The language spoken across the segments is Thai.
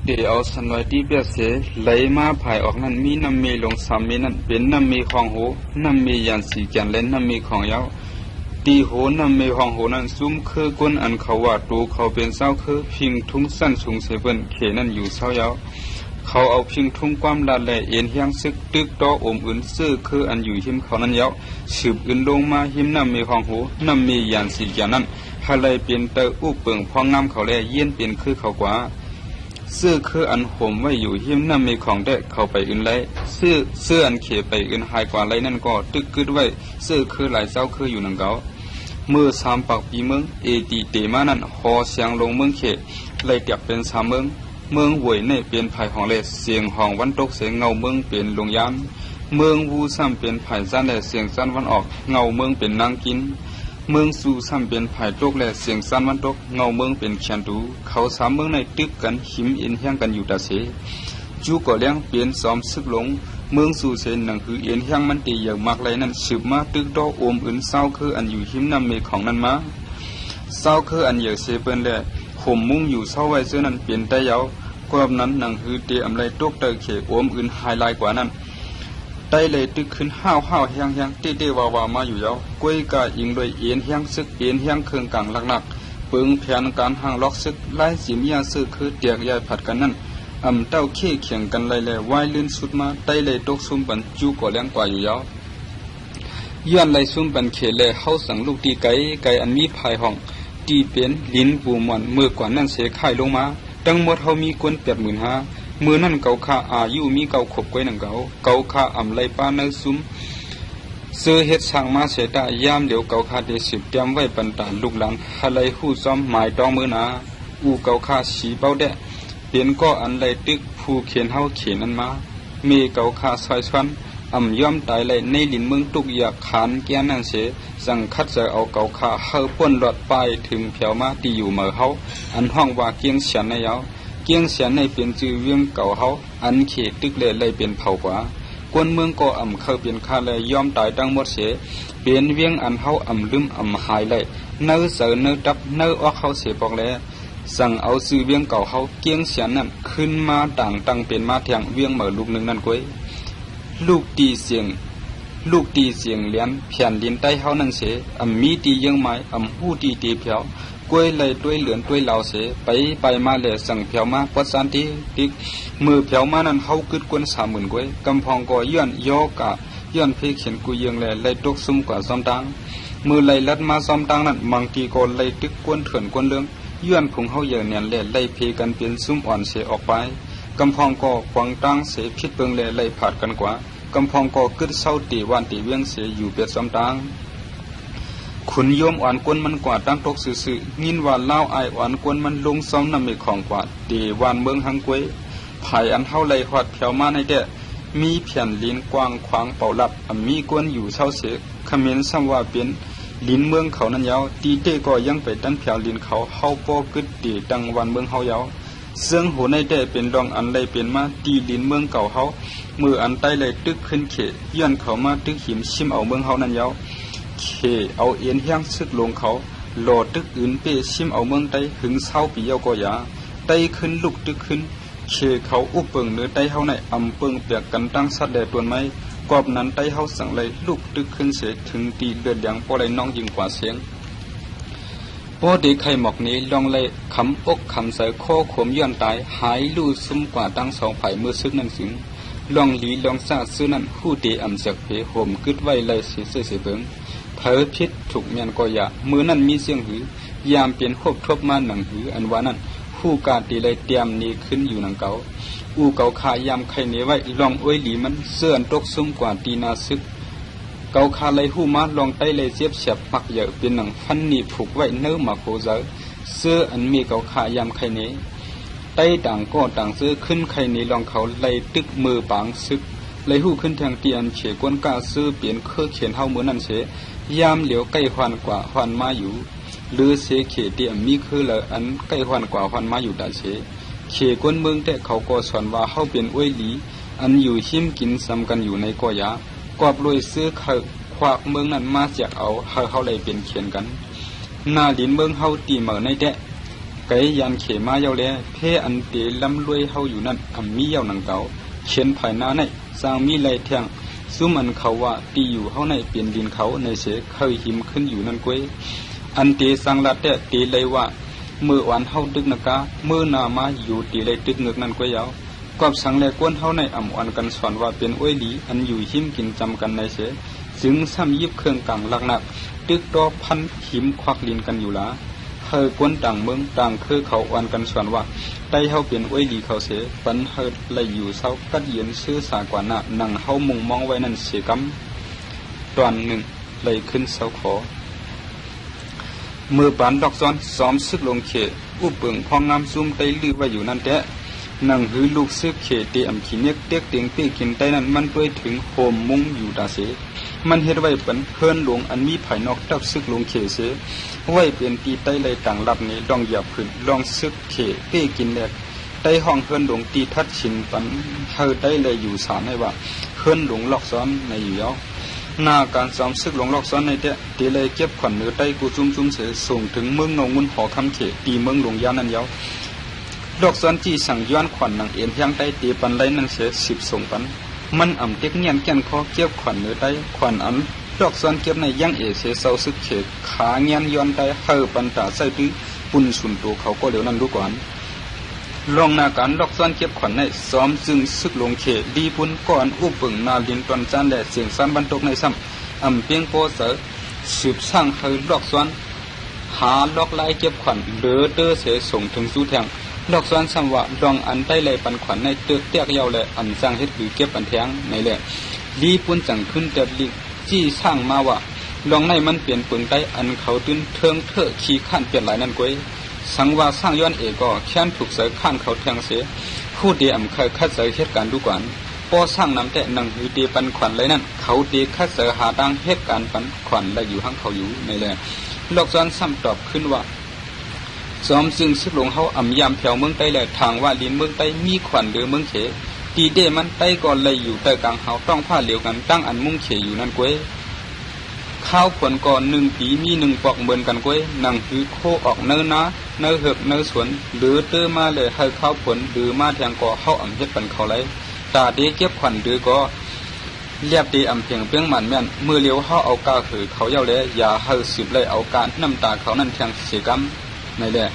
เดี๋ยวสันไว้ที่เบียเสไหลมาภายออกนั้นมีน้ำมีลงสามมีนั้นเป็นน้ำมีของหูน้ำมียันสีแกนเล่นน้ำมีของยาวตีโหน้ำมีของหูนั้นซุ้มคือก้นอันเขาว่าตูเขาเป็นเศร้าคือพิงทุ่งสั้นสูงเสเบิ้นเขนั้นอยู่เศร้ายาวเขาเอาพิงทุ่งความดันแหล่เอ็นเฮียงซึกตึกดออมอื่นซื้อคืออันอยู่หิมเขานั้นยาวสืบอื่นลงมาหิมน้ำมีของหูน้ำมียันสีแกนนั้นฮาเลยเป็นเตออุเปิงพองงามเขาแลเย็นเป็นคือเขากว่าเสื้อคืออันห่มไว้อยู่หิมน้ำมีของได้เข้าไปอื่นไรเสื้ออันเขไปอื่นหายกว่าไรนั่นก็ตึกกึดไว้เสื้อคือหลายเจ้าคืออยู่นังเกาเมื่อสามปักปีเมืองเอตีเตมานั้นหอเสียงลงเมืองเขไล่เตียบเป็นสามเมืองหวยในเป็นภายของเลเสียงห้องวันตกเสียงเงาเมืองเป็นลงยามเมืองวูซ้ำเป็นภายสั้นและเสียงสั้นวันออกเงาเมืองเป็นนางกินเมืองสู่ซ้ำเป็นภายตกและเสียงสั้นวันตกเงาเมืองเป็นเขียนดูเขาสามเมืองในตึกกันหิมอินเฮียงกันอยู่ตาเสจูก่อเลี้ยงเปลี่ยนซ้อมซึกหลงเมืองสู่เสนหนังคือเอ็นเฮียงมันตีอย่างมากไรนั้นสืบมาตึกดอโอมอื่นเศร้าคืออันอยู่หิมน้ำเมฆของนั้นมาเศร้าคืออันเหยื่อเสเปิ้นแหละห่มมุ้งอยู่เศร้าไว้เสื้อนั้นเปลี่ยนได้ยาวกรอบนั้นหนังคือเตอำไรตกเตอเขโอมอื่นไฮไลท์กว่านั้นได้เลยตึกขึ้นห้าวเฮียงเต้วาวมาอยู่ยาวก้วยกายิงโดยเอ็นเฮียงซึกเอ็นเฮียงเครื่องกลางหลักๆปึงแผนการห่างล็อกซึกไล่สิมยาซึกคือเตียกยายผัดกันนั้นเต้าเขี่ยเขียงกันเลยว่ายลื่นสุดมาได้เลยตกซุ่มปันจูก่อเลี้ยงกว่าอยู่ยาวย้อนเลยซุ่มปันเขเลยเข้าสั่งลูกตีไก่อันมีภายห้องตีเป็นลิ้นปูหมอนมือกว่านั่นเสียข่ายลงมาตั้งหมดเขามีกวน85,000มือนั่นเกาค่าอายุมีเกาขบไว้หนังเกาค่าไรป้าเนื้อซุ่มเสื้อเฮ็ดช่างมาเสดายามเดี๋ยวเกาค่าได้10เตรียมไว้ปันตาลูกหลานอะไรหู้ซ้อมหมายต้องมือนาอูเกาค่าสีเป้าแดะเป็นก็อันไรตึกผู้เขียนเฮาเขียนนั้นมามีเกาค่าซอยชวนย่อมตายเลยในลิ้นเมืองตุกอยากขานแก่นั่นเสสั่งคัดจะเอาเกาค่าเฮาป่นหลอดไปถึงเผียวมาที่อยู่เหมือเฮาอันห้องว่าเกียงเสียนในยาวเกียงเสียนในเป็นจือเวียงเก่าเฮาอันเขตึกเลยเป็นเผากว่ากวนเมืองก็เข้าเป็นค่าเลยย่อมตายดังหมดเสเป็นเวียงอันเฮาลืมหายเลยเนื้อเสือเนื้อดับเนื้อออกเฮาเสียบอกแล้วสั่งเอาซื้อเวียงเก่าเฮาเกียงเสียนนั่นขึ้นมาต่างตั้งเป็นมาแทงเวียงเหมือลูกหนึ่งนั่นก้อยลูกตีเสียงเลี้ยนแผ่นดินใต้เฮานั่นเสมีตียังไม้หู้ตีเผียวก้วยเลยด้วยเหลือนด้วยเหลาเสไปมาเลยสั่งเผียวมาปัดสันติติกมือเผียวมานั้นเฮากึดกวน30,000ก้วยกำพองก็ย้อนโยกะย้อนเพเขียนกุยังเลยตกซุ่มกว่าซ้อมตังมือเลยลัดมาซ้อมตังนั้นบางทีก็เลยตึกกวนเถื่อนกวนเรื่องย้อนผงเฮาเยอะเนี่ยเลยเพกันเป็นซุ่มอ่อนเสออกไปกำพองก็ขวางตังเสพิษเบิงเลยผาดกันกว่ากำพองก็กึดเศร้าตีวันตีเวียงเสอยู่เปียดซ้อมตังขุนโยมอ่อนกวนมันกว่าตั้งตกสื่องินว่าเล่าไออ่อนกวนมันลงซ้อมน้ำมีของกว่าตีวันเมืองหังกวยภายอันเท่าไรหอดเผียวมาในเดะมีแผ่นลิ้นกว้างขวางเป่าหลับมีกวนอยู่เช่าเสคำเมนซ้ำว่าเป็นลิ้นเมืองเขานั้นยาวตีเต้ก็ยังไปตั้งแผ่วลิ้นเขาเฮาปอกึดตีดังวันเมืองเฮายาวเสื่องหัวในเดะเป็นรองอันไรเป็นมาตีลิ้นเมืองเก่าเฮามืออันใต้เลยตึกขึ้นเขย้อนเขามาตึกหิมชิมเอาเมืองเฮานั้นยาวเขเอาเอ็นเฮียงซึกลงเขาโหลดตึกอื่นเปชิมเอาเมืองใต้หึงเศร้าปีเยาก็ยาใต้ขึ้นลุกตึกขึ้นเขเขาอุบเปิงเนื้อใต้เฮาในเปิงเปียกกันตั้งสัตว์แดดตัวไม้กอบนั้นใต้เฮาสั่งเลยลุกตึกขึ้นเสียถึงตีเลือดยังปอไหลน้องยิงกว่าเสียงพอเด็กไข่หมอกนี้ลองเลยคำอกคำใส่โคขมย้อนตายหายลู่ซุ่มกว่าตั้ง2 ฝ่ายมือซึกนั่นสิงลองหลีลองซาซื้อนั่นหู้เตเสียกเพห่มกึดไว้เลยเสียเบิงเผอพิษถูกเมียนก็อย่ามือนั่นมีเสียงหือยามเปลี่ยนควบทบมาหนังหืออันว่านั่นผู้กาตีเลยเตรียมนี้ขึ้นอยู่หนังเก่าอูเก่าขายามไข่เนไว้ลองอ้วยหลีมันเสื่อนตกซุ่มกว่าตีนาซึกเก่าคาเลยหู้มาลองไต้เลยเสียบเฉียบปักเยอะเป็นหนังฟันหนีผูกไว้เนื้อหมาโคเซอเสื้ออันมีเก่าขายามไข่เนไต้ต่างก็ต่างซื้อขึ้นไข่เนลองเขาเลยตึกมือปางซึกเลยหู้ขึ้นทางเตียนเฉกวนกาซื้อเปลี่ยนเครือเขียนเฮาเหมือนนั่นเฉยามเหลียวใกล้หวานกว่าหวานมาอยู่หรือเสเขเตียมมีคือละอันใกล้หวานกว่าหวานมาอยู่ได้เฉเขกวนเมืองแต่เขาก็สอนว่าเฮาเป็นอ้วยหลีอันอยู่หิมกินซ้ำกันอยู่ในกอยากอบรวยซื้อควักเมืองนั้นมาจากเอาเฮาเลยเป็นเขียนกันหน้าลิ้นเมืองเฮาตีเหมือในแดะ ไกยันเขมาเยาแลเพอันเตลำรวยเฮาอยู่นั่นอำมีเยาหนังเก่าเขียนภายหน้าในสร้างมีไหลแทงซุมันเขาว่าตีอยู่เฮาในเปลี่ยนดินเขาในเสเคยหิมขึ้นอยู่นั่นกวยอันเตสังลัดเตเลยว่าเมื่อวันเฮาดึกนกาเมื่อนามาอยู่ตีเลยตึกเงึกนั่นกวยยาวกอบสังแลกวนเฮาในอ่ำอันกันสอนว่าเป็นอ้วยดีอันอยู่หิมกินจำกันในเสจึงซ้ำยิบเครื่องกังลักหนักตึกดอพันหิมควักลินกันอยู่ละเฮอกวนต่างเมืองต่างคือเขาอันกันสอนว่าได้เฮาเป็นอ้วยดีเขาเสปันเฮเลยอยู่เศร้ากัดเย็นซื้อสากว่าน่ะนั่งเฮามุงมองไว้นั่นเสียกำตอนหนึ่งเลยขึ้นเศร้าขอมือปานดอกซ้อนซ้อมซึกลงเขอุปเปิงพองงามซุ่มไตลือไว้อยู่นั่นแท้นั่งหือลูกซึกเขเตอำขีเนกเต็กเตียงเป้กินไตนั้นมันเปื่อยถึงโหมมุงอยู่ดาเสมันเฮ็ดไว้เป็นเพิ่นหลวงอันมีภายนอกตับซึกลงเขเสไว้เป็นตีไตเลยต่างลับนี้ลองหยับขึ้นลองซึกเขเป้กินแลกไตห้องเพิ่นหลวงตีทัดชินปันเฮอไตเลยอยู่สารให้ว่าเพิ่นหลวงลอกซ้อนในอยู่ยาวหน้าการซ้อมซึกหลงลอกซ้อนในเตะตีเลยเก็บขวัญเนื้อไตกูจุ่มเสส่งถึงเมืองเงาเงินหอคำเขตีเมืองหลวงยานันยาวลอกซ้อนจี้สั่งย้อนขวัญนางเอ็นเพียงไตตีปันไรนั่นเสีย10ส่งปันมันอ่ำเต็กเงียนแก่นคอเก็บขวัญเนื้อไตขวัญอันลอกซ้อนเก็บในยังเอเสเศร้าซึกเขขาเงียนย้อนไตเฮอปันตาใส่ตื้อปุ่นสุนตัวเขาก็เหลียวนั่นดูก่อนลองนาการลอกซ้อนเก็บขวัญในซ้อมจึงซึกลงเขดีปุ่นก่อนอุปเปิงนาลินตอนจานและเสียงซ้ำบรรทกในซ้ำเพียงโปเสสืบสร้างเฮลอกซ้อนหาลอกไล่เก็บขวัญเดือเตอเสส่งถึงสู้แทงลอกซ้อนซ้ำว่าลองอันใต้ไหลปันขวัญในเตือกเตียกยาวและอันสร้างเฮ็ดหรือเก็บอันแทงในแหละลีปุ่นจังขึ้นแต่ลีจี้สร้างมาว่าลองในมันเปลี่ยนเปิงใต้อันเขาตื้นเทิงเถอะขี้ขั้นเปลี่ยนหลายนั่นก้อยสังว่าสร้างย้อนเอก็แค้นถูกเสยขั้นเขาแทงเสียคู่เดียมเคยคัดเสยเหตุการณ์ดูก่อนพอสร้างน้ำแต่นังหือเดียปันขวัญเลยนั่นเขาเดียคัดเสยหาดังเหตุการณ์ปันขวัญและอยู่ห้างเขาอยู่ในแหละลอกซ้อนซ้ำตอบขึ้นว่าซ้อมซึ่งซึกหลงเขาอ่ำยามแผ่วเมืองใต้และทางว่าลินเมืองใต้มีขวัญเดือเมืองเขตีเดมันใต้ก่อนเลยอยู่ใต้กลางเขาต้องผ้าเหลียวกันตั้งอันมุ่งเขอยู่นั่นก้วยข้าวผลก่อน1 ปีมี1 ปอกเหมือนกันก้วยนังหือโคออกเนื้อนะเนื้อเหือบเนื้อสวนหรือเตอมาเลยให้ข้าวผลหรือมาแทงก่อเข้าอ่ำเฮ็ดปันเขาไรตาเดเก็บขวัญเดือก็เรียบดีอ่ำเพียงเพียงมันแม่นเมื่อเลี้ยวเข้าเอากาคือเขาเย้าเลยอย่าให้สืบเลยเอาการน้ำตาเขานั่นแทงเสียกำในแหละ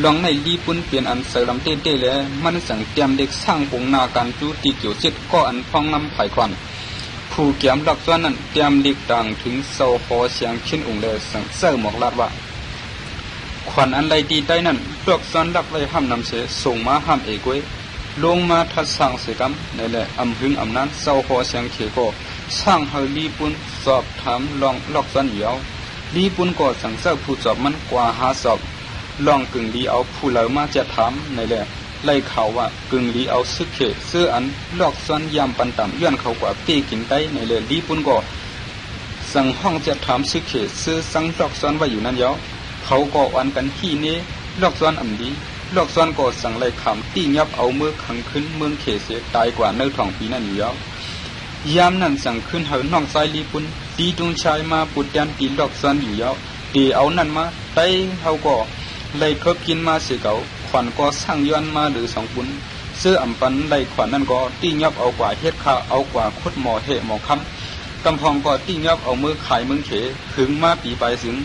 ลองในลีปุ่นเปลี่ยนอันเสริมเต้ๆเลยมันสั่งเตรียมเด็กสร้างปงนาการจูตีเกี่ยวจิตก็อันพองน้ำไผ่ควันผู้เกี่ยมหลักส่วนนั้นเตรียมเด็กต่างถึงเสาหอเสียงขึ้นองค์เลยสั่งเสื้อหมอกลาดว่าขวัญอันใดดีได้นั่นหลักส่วนหลักเลยห้ามนำเสียส่งมาห้ามเอกไว้ลงมาทัดสร้างเสียกำในแหละอำหึงอำนั้นเสาหอเสียงเขก็สร้างเฮลีปุ่นสอบถามลองหลักส่วนอยู่เอาลีปุ่นก็สั่งเสื้อผู้สอบมันกว่า5 สอบลองกึ่งดีเอาผู้เหล่ามาจะถามในแหละไล่ข่าวว่ากึ่งดีเอาซึกเขเสื้ออันลอกซ้อนยามปันต่ำย้อนเขากว่าปีกินไตในแหละลีปุ่นก็สั่งห้องจะถามซึกเขเสื้อสั่งลอกซ้อนไว้อยู่นั่นยาวเขาก็อันกันขี้นี้ลอกซ้อนอ่ำดีลอกซ้อนก็สั่งไล่ขำตียับเอามือขังขึ้นเมืองเขเสียตายกว่าเนื้อทองปีนั่นอยู่ยาวยามนั้นสั่งขึ้นเหินน้องสายลีปุ่นตีตรงชายมาปุดยันตีลอกซ้อนอยู่ยาวตีเอานั่นมาไตเขาก็ไล่ทบกินมาเสียเก่าขวัญก็สร้างย้อนมาหรือ2 ปุ้นเสื้ออ่ำปันไล่ขวัญนั่นก็ตียับเอากว่าเฮ็ดข้าเอากว่าคุดหมอเหหมอคำกำพองก็ตียับเอามือขายเมืองเขถึงมาปีไปถึง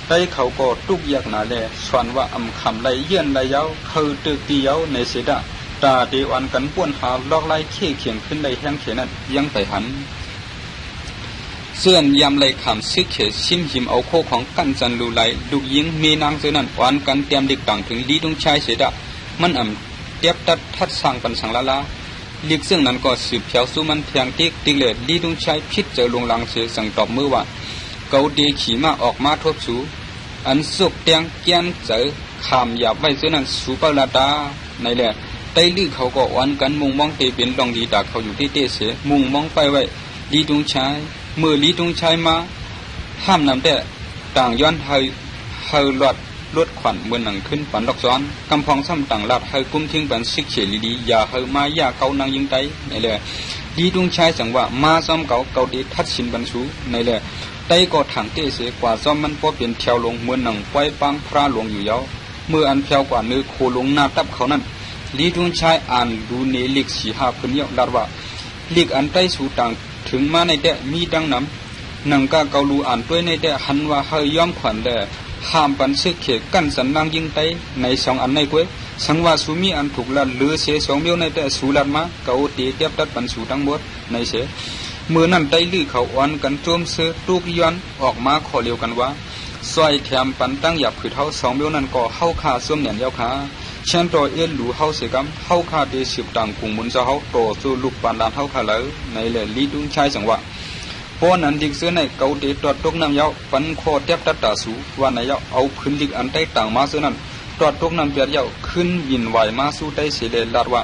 ได้เขาก็ตุกยักหนาแลสวนว่าอ่ำคำไล่เยื่อนไล่เย้าคือตึกตีเย้าในเสดะตาเดวันกันป้วนหาลอกไล่เขี่ยเขียงขึ้นได้แห้งเขนั้นยังไปหันเสื่อนยำไหลขำซึกเขชิมหิมเอาโคของกันจันลูไหลลูกยิงมีนางเจนันวันกันเตรียมเด็กต่างถึงลีดงชายเสดะมันอ่ำเตียบตัดทัดสั่งปันสังละละลีกซึ่งนั้นก็สืบเพียวสู้มันเพียงติ๊กเลยลีดงชายพิษเจอลงลังเสือสั่งตอบมือว่าเกาเดขี่มาออกมาทบสูอันสุกเตียงเกียนเจอขามหยาบไว้เจนันสูปลาตาในแหละไตลื้อเขาก็วันกันมุงมองเตเป็นลองดีดาเขาอยู่ที่เตเสมุงมองไปไว้ลีดงชายเมื่อลีตรงชายมาห้ามนำแต่ต่างย้อนเฮลอดลดขวัญเมื่อหนังขึ้นปันดอกซ้อนกำพองซ้ำต่างลาดเฮกุ้มทิ้งปันซิกเฉลีดีอย่าเฮมาอย่าเกานางยิงไตในเลยลีตรงชายสั่งว่ามาซ้อมเกาดีทัดชินบรรชุในเลยไตก็ถังเตเสกว่าซ้อมมันพอเปลี่ยนแถวลงเมื่อหนังไว้ปังพระหลวงอยู่ยาว เมื่ออันเพียวกว่าเนื้อโคลงหน้าตับเขานั้นลีดุงชายอ่านดูเนลิกสีหาเพิ่นเยาลาดว่าลิกอันใต้สู่ต่างถึงมาในแดมีดังน้ำนังกาเกาลูอ่านด้วยในแดหันว่าเฮยย่อมขวัญแดห้ามปันซึกเขกันสันนางยิงไตในสองอันในกวยสังว่าสุมีอันถูกลัดเลือเสสองเมียวในแดสูลัดมาเกาเตียเทียบตัดปันสู่ทั้งหมดในเสเมื่อนั้นไตลือเขาอ่อนกันโจมเสือตุกย้อนออกมาขอเลียวกันว่าซอยแถมปันตั้งหยับผือเท้าสองเมียวนั้นก็เข้าขาส้มเหนียนยาวขาเช่นตัวเอ็นหลูเข้าเสกัมเข้าขาเดสิบต่างกุงมุนจะเข้าโตสู่ลูกปานดานเข้าขาเลยในแหล่ลีดุงชายสังว่าพอนั้นดิกเสือในเกาเดตรวจตกน้ำยาวปันคอเทียบตัดตาสูว่าในยาวเอาขึ้นดิกอันใต้ต่างมาเสือนั้นตรวจตกน้ำเปียยาวขึ้นยินไหวมาสู่ใต้เสเลลาดว่า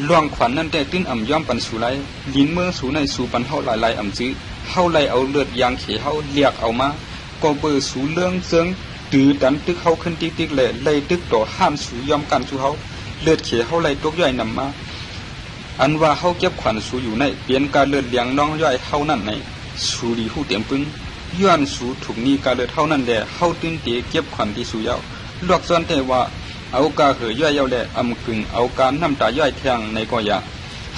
หลวงขวัญนั้นแต่ตื้นอ่ำย่อมปันสู่ไรลิ้นเมืองสู่ในสู่ปันเฮาหลายอ่ำจื้อเฮาไหลเอาเลือดยางเขเฮาเลียกเอามาก็เบอร์สู่เรื่องเซิงตือดันตึกเฮาขึ้นติ๊กแหล่ไล่ตึกต่อห้ามสู่ย่อมกันสู่เฮาเลือดเขเฮาไหลตกย่อยนำมาอันว่าเฮาเก็บขวัญสู่อยู่ในเปลี่ยนการเลือดเลี้ยงน้องย่อยเฮานั่นในสู่ดีหู้เต็มปึงย้อนสู่ถูกนี้การเลือดเฮานั่นแหละเฮาตื้นเตเก็บขวัญที่สู่ยาวลวกซ้อนแต่ว่าเอากาเหอย่อยยาวแหละอำกึ่งเอาการน้ำตาย่อยแทงในก็อย่า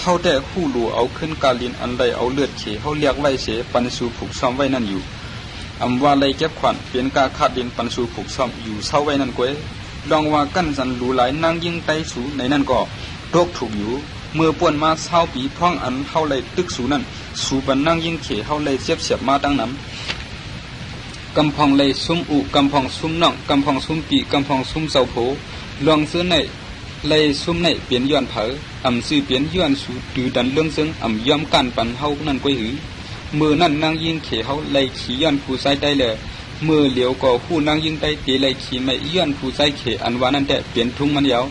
เฮาแต่หู้รู้เอาขึ้นกาลินอันใดเอาเลือดเขเฮาเรียกไว้เสปันสู่ผูกซ้อมไว้นั่นอยู่อำว่าเลยเก็บขวัญเปลี่ยนกาขาดดินปันสู่ผูกซ้อมอยู่เศร้าไว้นั่นกวยลองว่ากั้นสันรู้หลายนั่งยิงไตสู่ในนั่นก็โรคถูกอยู่เมื่อป่วนมาเศร้าปีพร้องอันเฮาเลยตึกสู่นั่นสู่ปันนั่งยิงเขเฮาเลยเสียบมาตั้งน้ำกำพองเลยซุ่มอุกำพองซุ่มน่องกำพองซุ่มปีกำพองซุ่มเสาโผลองซื้อในเลยซุ่มในเปลี่ยนย้อนเผออำซื้อเปลี่ยนย้อนสู่ดือดันเรื่องซึ่งอำย่อมกันปันเฮานั่นกวยหือเมื่อนั่นนั่งยิงเขเฮาเลยขี่ย้อนผู้ใส่ได้เลยเมื่อเหลียวก็ผู้นั่งยิงได้ตีเลยขี่ไม่ย้อนผู้ใส่เขอันว่านั่นแต่เปลี่ยนทุ่งมันยาว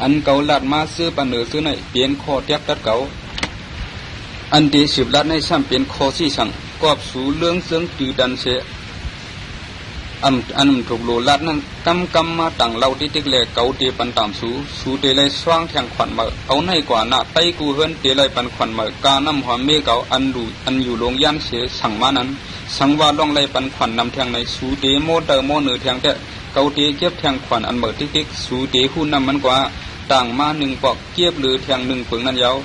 อันเก่าลาดมาซื้อปันซื้อในเปลี่ยนคอเทียบตัดเก่าอันที่สิบลาดในซ้ำเปลี่ยนคอสี่สั่งกอบสู่เรื่องซึ่งดือดันเสอันถูกโลลัดนั้นกำมาต่างเราที่ติ๊กเล่เกาเตปันตามสู่เตเลยสว่างแทงขวัญมาเอาในกว่าหน้าไตกูเฮิรนเตเลยปันขวัญมาการน้ำหอมเมเกาอันอยู่โรงย่านเสียสั่งมานั้นสังว่าล่องเลยปันขวัญนำแทงในสู่เตโมเตอร์โมเนือแทงแต่เกาเตเก็บแทงขวัญอันเบิดติ๊กสู่เตหู้นำมันกว่าต่างมาหนึ่งปอกเก็บหรือแทงหนึ่งเปิงนั้นยาว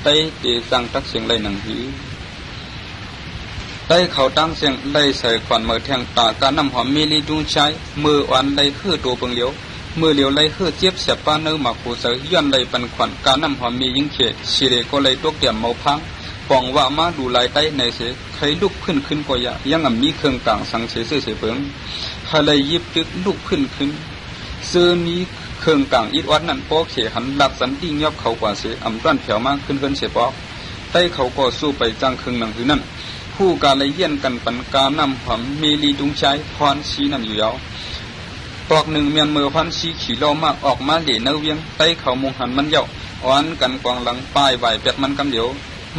ไตเตสั่งตักเสียงเลยหนังหือได้เขาตั้งเสียงไล่ใส่ขวัญเมื่อแทงตาการน้ำหอมมีลีดุงใช้มืออ่อนไล่คือตัวเปิงเหลียวมือเหลียวไล่คือเจี๊ยบเสียบป้าเนื้อหมักผู้เสือย้อนไล่ปันขวัญการน้ำหอมมียิ่งเขตสิเรก็ไล่ตกเดี่ยมเมาพังปองว่ามาดูลายใต้ในเสใครลุกขึ้นก็อย่ายังมีเครื่องต่างสังเสเสเปิงฮาเลยยิบตึกลุกขึ้นเสื้อนี้เครื่องต่างอิดวัดนั่นปอเขหันหลักสันติยอบเขากว่าเสอำต้นแถวมากขึ้นเสปอใต้เขาก็สู้ไปจังเครื่องหนังหือนั่นผู้การเลยเยี่ยนกันปันการนำหอมเมลีดุงใช้พรชีนั่นอยู่ยาวปอกหนึ่งเมียนมือพรชีขี่ล้อมากออกมาเหลี่ยเนื้อเวียงใต้เขามงหันมันเยาอ่อนกันกวางหลังป้ายไหวเป็ดมันกำเดียว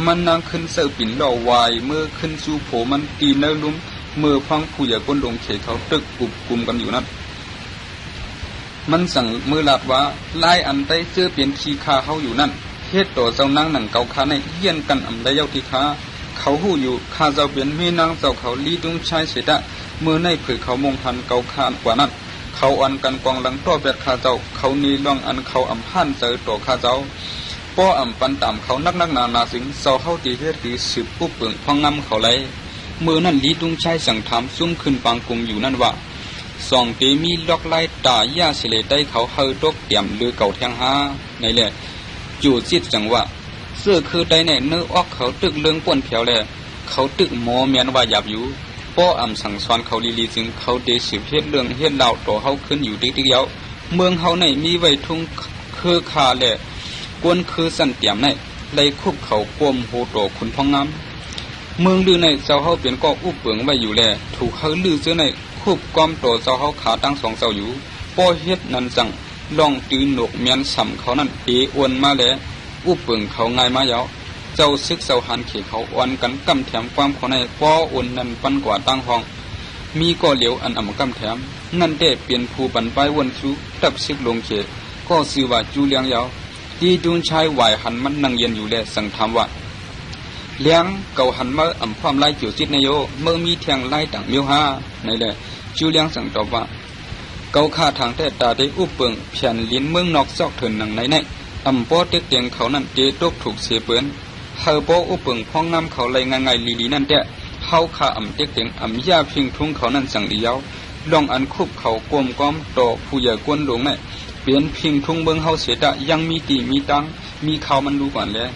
มันนางขึ้นเสือปิ่นหล่อวายเมื่อขึ้นสู่โผมันตีเนื้อลุ่มเมื่อพังผู้ใหญ่ก้นดงเขเขาตึกกุบกุมกันอยู่นั่นมันสั่งมือหลัดว่าลายอันใต้เสื้อเปลี่ยนขี้คาเขาอยู่นั่นเฮ็ดต่อเจ้านางหนังเกาคาในเยี่ยนกันอำได้เย้าที่คาเขาหูอยู่ข้าเจ้าเป็นแม่นางเจ้าเขาลีดุงชายเสดะเมื่อในเผยเขามงหันเกาคานกว่านั้นเขาอันกันกองหลังต่อเบ็ดข้าเจ้าเขานีล่องอันเขาอำหันเจอต่อข้าเจ้าป้ออำปันตามเขานักนาสิงเจ้าเขาตีเฮ็ดคือสืบผู้เปิงพังงำเขาเลยเมื่อนั้นลีดุงชายสั่งถามซุ่มขึ้นปางกุมอยู่นั่นว่าสองเตมีล็อกไล่ตาย่าเสลได้เขาเฮอตกเตี่ยมหรือเก่าแทงหาในแหละจู่จิตจังว่าเสื้อคือได้ในเนื้อออกเขาตึกเลื่องป่วนเพียวแลเขาตึกหมอเมียนว่าหยาบอยู่ป้ออำสั่งสอนเขาลีจึงเขาเดสืบเฮ็ดเรื่องเฮ็ดเล่าต่อเขาขึ้นอยู่ติ๊กเยาเมืองเขาในมีไว้ทุ่งคือคาแลกวนคือสั่นเตี่ยมในไล่คุบเขากวมโหโตคุณพองงามเมืองลือในเจ้าเขาเปลี่ยนก็อุบเปิงไว้อยู่แลถูกเขาลือเสื้อในคุบกอมโตเจ้าเขาขาตั้งสองเจ้าอยู่ป้อเฮ็ดนั่นสั่งลองตีหนกเมียนสัมเขานั่นเออวนมาแลอุบเปิงเขาง่ายมายาวเจ้าซึกเจ้าหันเขเขาอ่อนกันกำแถมความเขาในป้ออุ่นนั่นปันกว่าตั้งห้องมีก็เหลียวอันอ่ำกำแถมนั่นได้เปลี่ยนผู้ปันไปวนสู้ตับซึกลงเขก็สื่อว่าจูเลียงยาวที่ดุนชายไหวหันมันนั่งเย็นอยู่แลสั่งถามว่าเลี้ยงเก่าหันมาอ่ำความไล่จิ๋วจิตนายโยเมื่อมีแทงไล่ต่างเมียวหาในแหละจูเลียงสั่งตอบว่าเ าค่าทางแต่ตาได้อุบเปิงเพียนลิ้นเมืองนอกซอกเถินหนังในอำป้อเต็กเตียงเขานั่นเตตกถูกเสียเปิ้นเฮาป้ออุบเปิงพ้องน้ำเขาไหลง่ายๆลีนั่นแต่เฮาค่าอำเต็กเตียงอำยาพิงทุ่งเขานั่นสั่งเดียวลองอันคุบเขากลมก้อมต่อผู้ใหญ่กวนหลวงเนี่ยเปลี่ยนพิงทุ่งเบิ่งเฮาเสียดะยังมีตีมีตังมีข่าวมันดูก่อนแล้ว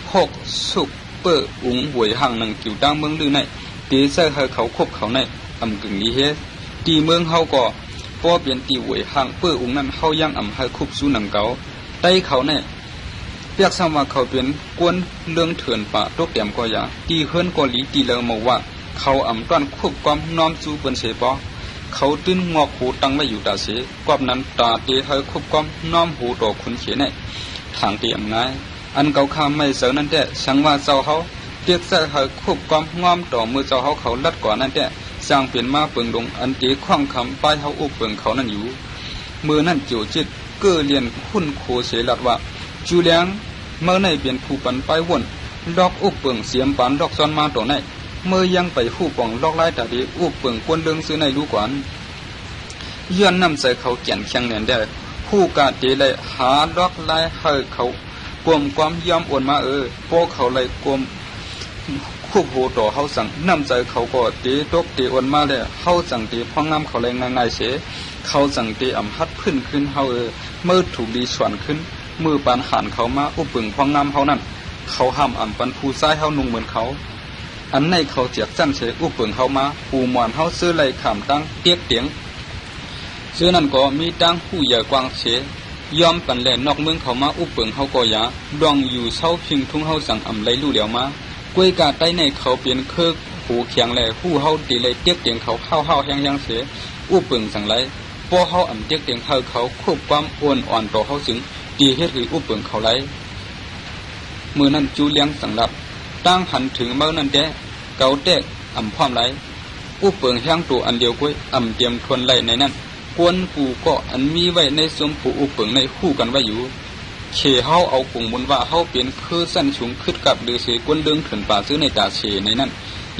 พกสุกเปิ้ออุ๋งหวยห่างหนังกิ่วตั้งเมืองลือในเตใส่เขาคุบเขาในอำกึ่งนี้เฮ็ดตีเมืองเฮาก็ป้อเปลี่ยนตีหวยห่างเปิ้ออุ๋งนั้นเฮายังอำให้คุบสู้หนังเก่าใต้เขาเนี่ยเปียกซ้ำว่าเขาเป็นกวนเรื่องเถื่อนป่าตกเตรียมก็อย่าตีเฮือนก็หลีตีเลอมาว่าเขาอำต้อนคุบความน้อมสู้เปิ้นเสปอเขาตื้นงอกหูตั้งไว้อยู่ตาเสกว่านั้นตาเตให้คุบความน้อมหูต่อคุณเขียนทางเตรียมง่ายอันเก่าข้าไม่เสนั่นแต่สังว่าเจ้าเขาเรียกใส่ให้คุบความงอมต่อมือเจ้าเขาลัดกว่านั่นแต่สร้างเปลี่ยนมาเปิงลงอันเตคว้างคำป้ายเฮาอุบเปิงเขานั่นอยู่มือนั่นจิ๋วจิตเก้อเลียนคุณโคเสลัดว่าจูเลียงเมื่อในเปลี่ยนผู้ปันไปวนดอกอุบเปิงเสียมปันดอกซ้อนมาต่อในเมื่อยังไปผู้ป่องลอกไล่ตาดีอุบเปิงกวนเรื่องซื้อในรู้ก่อนย้อนนำใส่เขาแก่นแข็งแน่นได้ผู้กาเตเลยหาดอกไล่ให้เขากลมความยอมอ่อนมาพวกเขาเลยกลมคุบโหต่อเขาสั่งนำใจเขาก็เตะตกเตะอ่อนมาเลยเขาสั่งเตะพ้องน้ำเขาเลยง่ายๆเสียเขาสั่งเตะอ่ำฮัดขึ้นเขาเมื่อถูกดีส่วนขึ้นมือปานหันเขามาอุบปึงพ้องน้ำเขานั่นเขาห้ามอ่ำปันผู้ซ้ายเขานุ่งเหมือนเขาอันในเขาเจียกจั่นเสอุบปึงเขามาปูหมอนเขาซื้อเลยขามตั้งเตียกเตียงซื้อนั่นก็มีตั้งผู้ใหญ่กว้างเสยอมปันแลนอกเมืองเขามาอุบเปิงเขาก็ยาดองอยู่เศร้าพิงทุ่งเฮาสั่งอำไลลู่เดียวมากวยกาใต้ในเขาเปลี่ยนเคิกหูเคียงแลผู้เฮาตีเลยเตียกเตียงเขาเข้าแห้งๆเสียอุบเปิงสั่งไรป้อเฮาอำเตียกเตียงเขาควบความอ่อนต่อเฮาสึงตีเฮ็ดคืออุบเปิงเขาไรมือนั้นจูเลี้ยงสั่งรับตั้งหันถึงเมื่อนั้นแดเกาแตกอำพร้อมไรอุบเปิงแห้งตัวอันเดียวกวยอำเตรียมทวนไรในนั้นกวนกูก็อันมีไว้ในสมผูอุปเปิงในคู่กันไว้อยู่เขเฮาเอากงมุนว่าเฮาเป็นคือสั้นฉุงขึ้นกับหรือเสกวนเรื่องถึงป่าซื้อในตาเฉในนั้น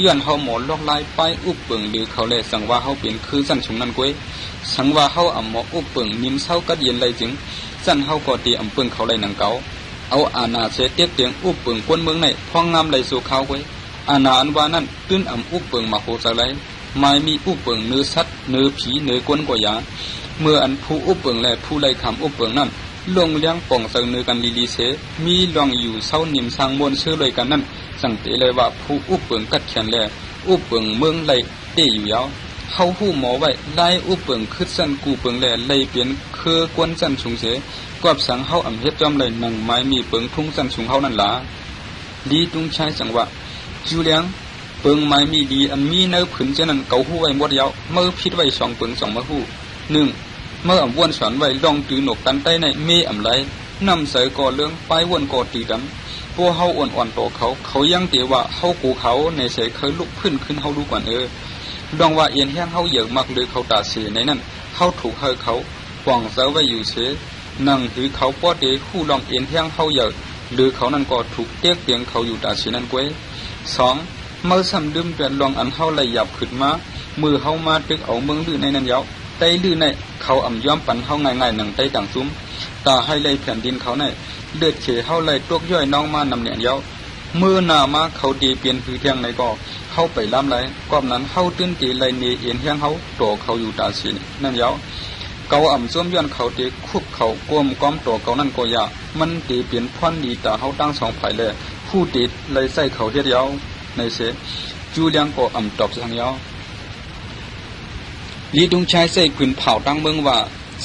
ย้อนเฮาหมอลอกลายไปอุปเปิงหรือเขาเลยสั่งว่าเฮาเป็นคือสั้นฉุงนั่นก้วยสั่งว่าเฮาอำหมออุปเปิงนิ่มเศร้ากัดเย็นไรจึงสั้นเฮาก็ตีอำเปิงเขาเลยหนังเก่าเอาอาณาเสเตียกเตียงอุปเปิงกวนเมืองในพ้องงามไรสู่เขาก้วยอาณาอันว่านั้นตื้นอำอุปเปิงมาโหซะไรไม่มีอุปเปิงเนื้อสัตว์เนื้อผีเนื้อกวนกว่ายาเมื่ออันผู้อุปเปิงและผู้ไล่คำอุปเปิงนั้นลงเลี้ยงป่องเสนอกันลีเสมีลองอยู่เศร้านิ่มสร้างมวลเชื่อเลยกันนั้นสังเกตเลยว่าผู้อุปเปิงกัดแขนแลอุปเปิงเมืองไล่เตะอยู่ยาวเขาหู้หมอไว้ไล่อุปเปิงขึ้นสั้นกูเปิงแลไล่เปลี่ยนเคอกวนสั้นชุงเสกวบสังเฮาอำเฮ็ดจอมเลยหนังไม้มีเปิงทุ่งสั้นชุงเฮานั่นล่ะลีตุงใช้สังว่าจูเลี้ยงเปิงไม้มีดีอันมีเนื้อผืนเจนั้นเกาหู้ไว้หมดยาวเมื่อพิดไว้2เปิง2มาหู้1เมื่ออำวนสอนไว้ลองตือหนกกันใต้ในเมอำไรนำใส่ก่อเรื่องไปวนก่อตีดำพวกเฮาอ่อนๆต่อเขายังเตว่าเฮากูเขาในใส่เคยลุกขึ้นเฮาดูก่อนลองว่าเอียนแห้งเฮาเยอะมากเลยเขาตาเสในนั้นเฮาถูกเฮาเขาหวังเสาไว้อยู่เสนั่งถือเขาป้อเตคู่ลองเอียนแห้งเฮาเยอะหรือเขานั่นก็ถูกเตียกเตียงเขาอยู่ตาเสนั้นก้วย2เมื่อซ้ำดื่มเป็นลองอันเฮาไหลหยับขึ้นมามือเฮามาตึกเอาเมืองลือในนั้นยาวใต้ลือในเขาอำย้อมปันเฮาง่ายๆหนังใต้ต่างซุ้มตาให้เลยแผ่นดินเขาในเลือดเฉเฮาเลยตวกย่อยน้องมานำเนี่ยยาวมือหน้ามาเขาตีเปลี่ยนคือเที่ยงในก็เข้าไปล้ำไรกอบนั้นเฮาตื้นตีไหลเนเอียนเฮียงเฮาต่อเขาอยู่ตาสีนั่นยาวเกาอำซ้อมย้อนเขาตีคุบเขาก้มก้อมต่อเขานั่นก็ยามันตีเปลี่ยนพันดีตาเฮาตั้ง2ไผเลยผู้ติดเลยใส่เขาเฮ็ดยาวในเสจูเลียงก็อำตอบสังยาวลีดุงชายใส่ขืนเผาตั้งเมืองว่า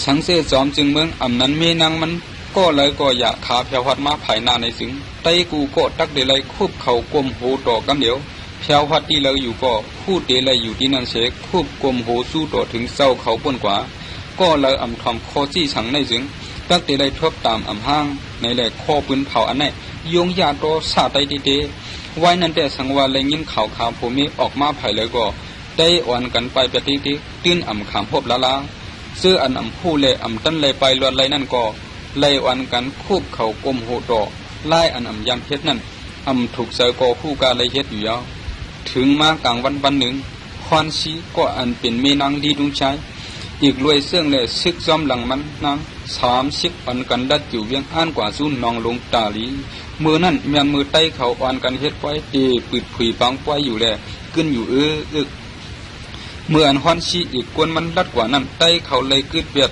สังเสจอมจึงเมืองอำนั้นเมนางมันก็เลยก็อยากขาเพียวหัดมาภายหน้าในสึงไต้กูก็ตักเดลัยคุบเขากลมโหต่อกำเดียวเพียวหัดที่เลยอยู่ก็พูดเดลัยอยู่ที่นั่นเสคุบกลมโหสู้ต่อถึงเศร้าเขาป่นกว่าก็เลยอำทำคอจี้สังในสึงตักเดลัยทบตามอำห้างในแหลกข้อปืนเผาอันไหนยงยาโตสาไตเดไว้นั่นแต่สังวาเลยยินข่าวขาภูมิออกมาภายเลยก็ได้อ่อนกันไปปฏิทิตื้นอ่ำขามพบละซื้ออันอ่ำผู้เล่อ่ำตั้นเลยไปลวดไรนั่นก็ไล่อ่อนกันคูบเขากลมโหต่อไล่อันอ่ำยำเพชรนั่นอ่ำถูกเสือก่อคู่กาเลยเฮ็ดอยู่ยาวถึงมากลางวันหนึ่งควานซีก็อันเป็นเมนางดีดุงชาย อีกรวยเสื่องเลยซึกจอมหลังมันนาง30อันกันดัดอยู่เวียงอ่านกว่าสู้นองลงตาลีมือนั่นเมียนมือไต้เขาอ่านกันเฮ็ดไว้ตีปืดผุยปังไว้อยู่แลขึ้นอยู่อึกเมื่ออันฮอนชีอีกกวนมันรัดกว่านั้นไต้เขาเลยกึดเบียด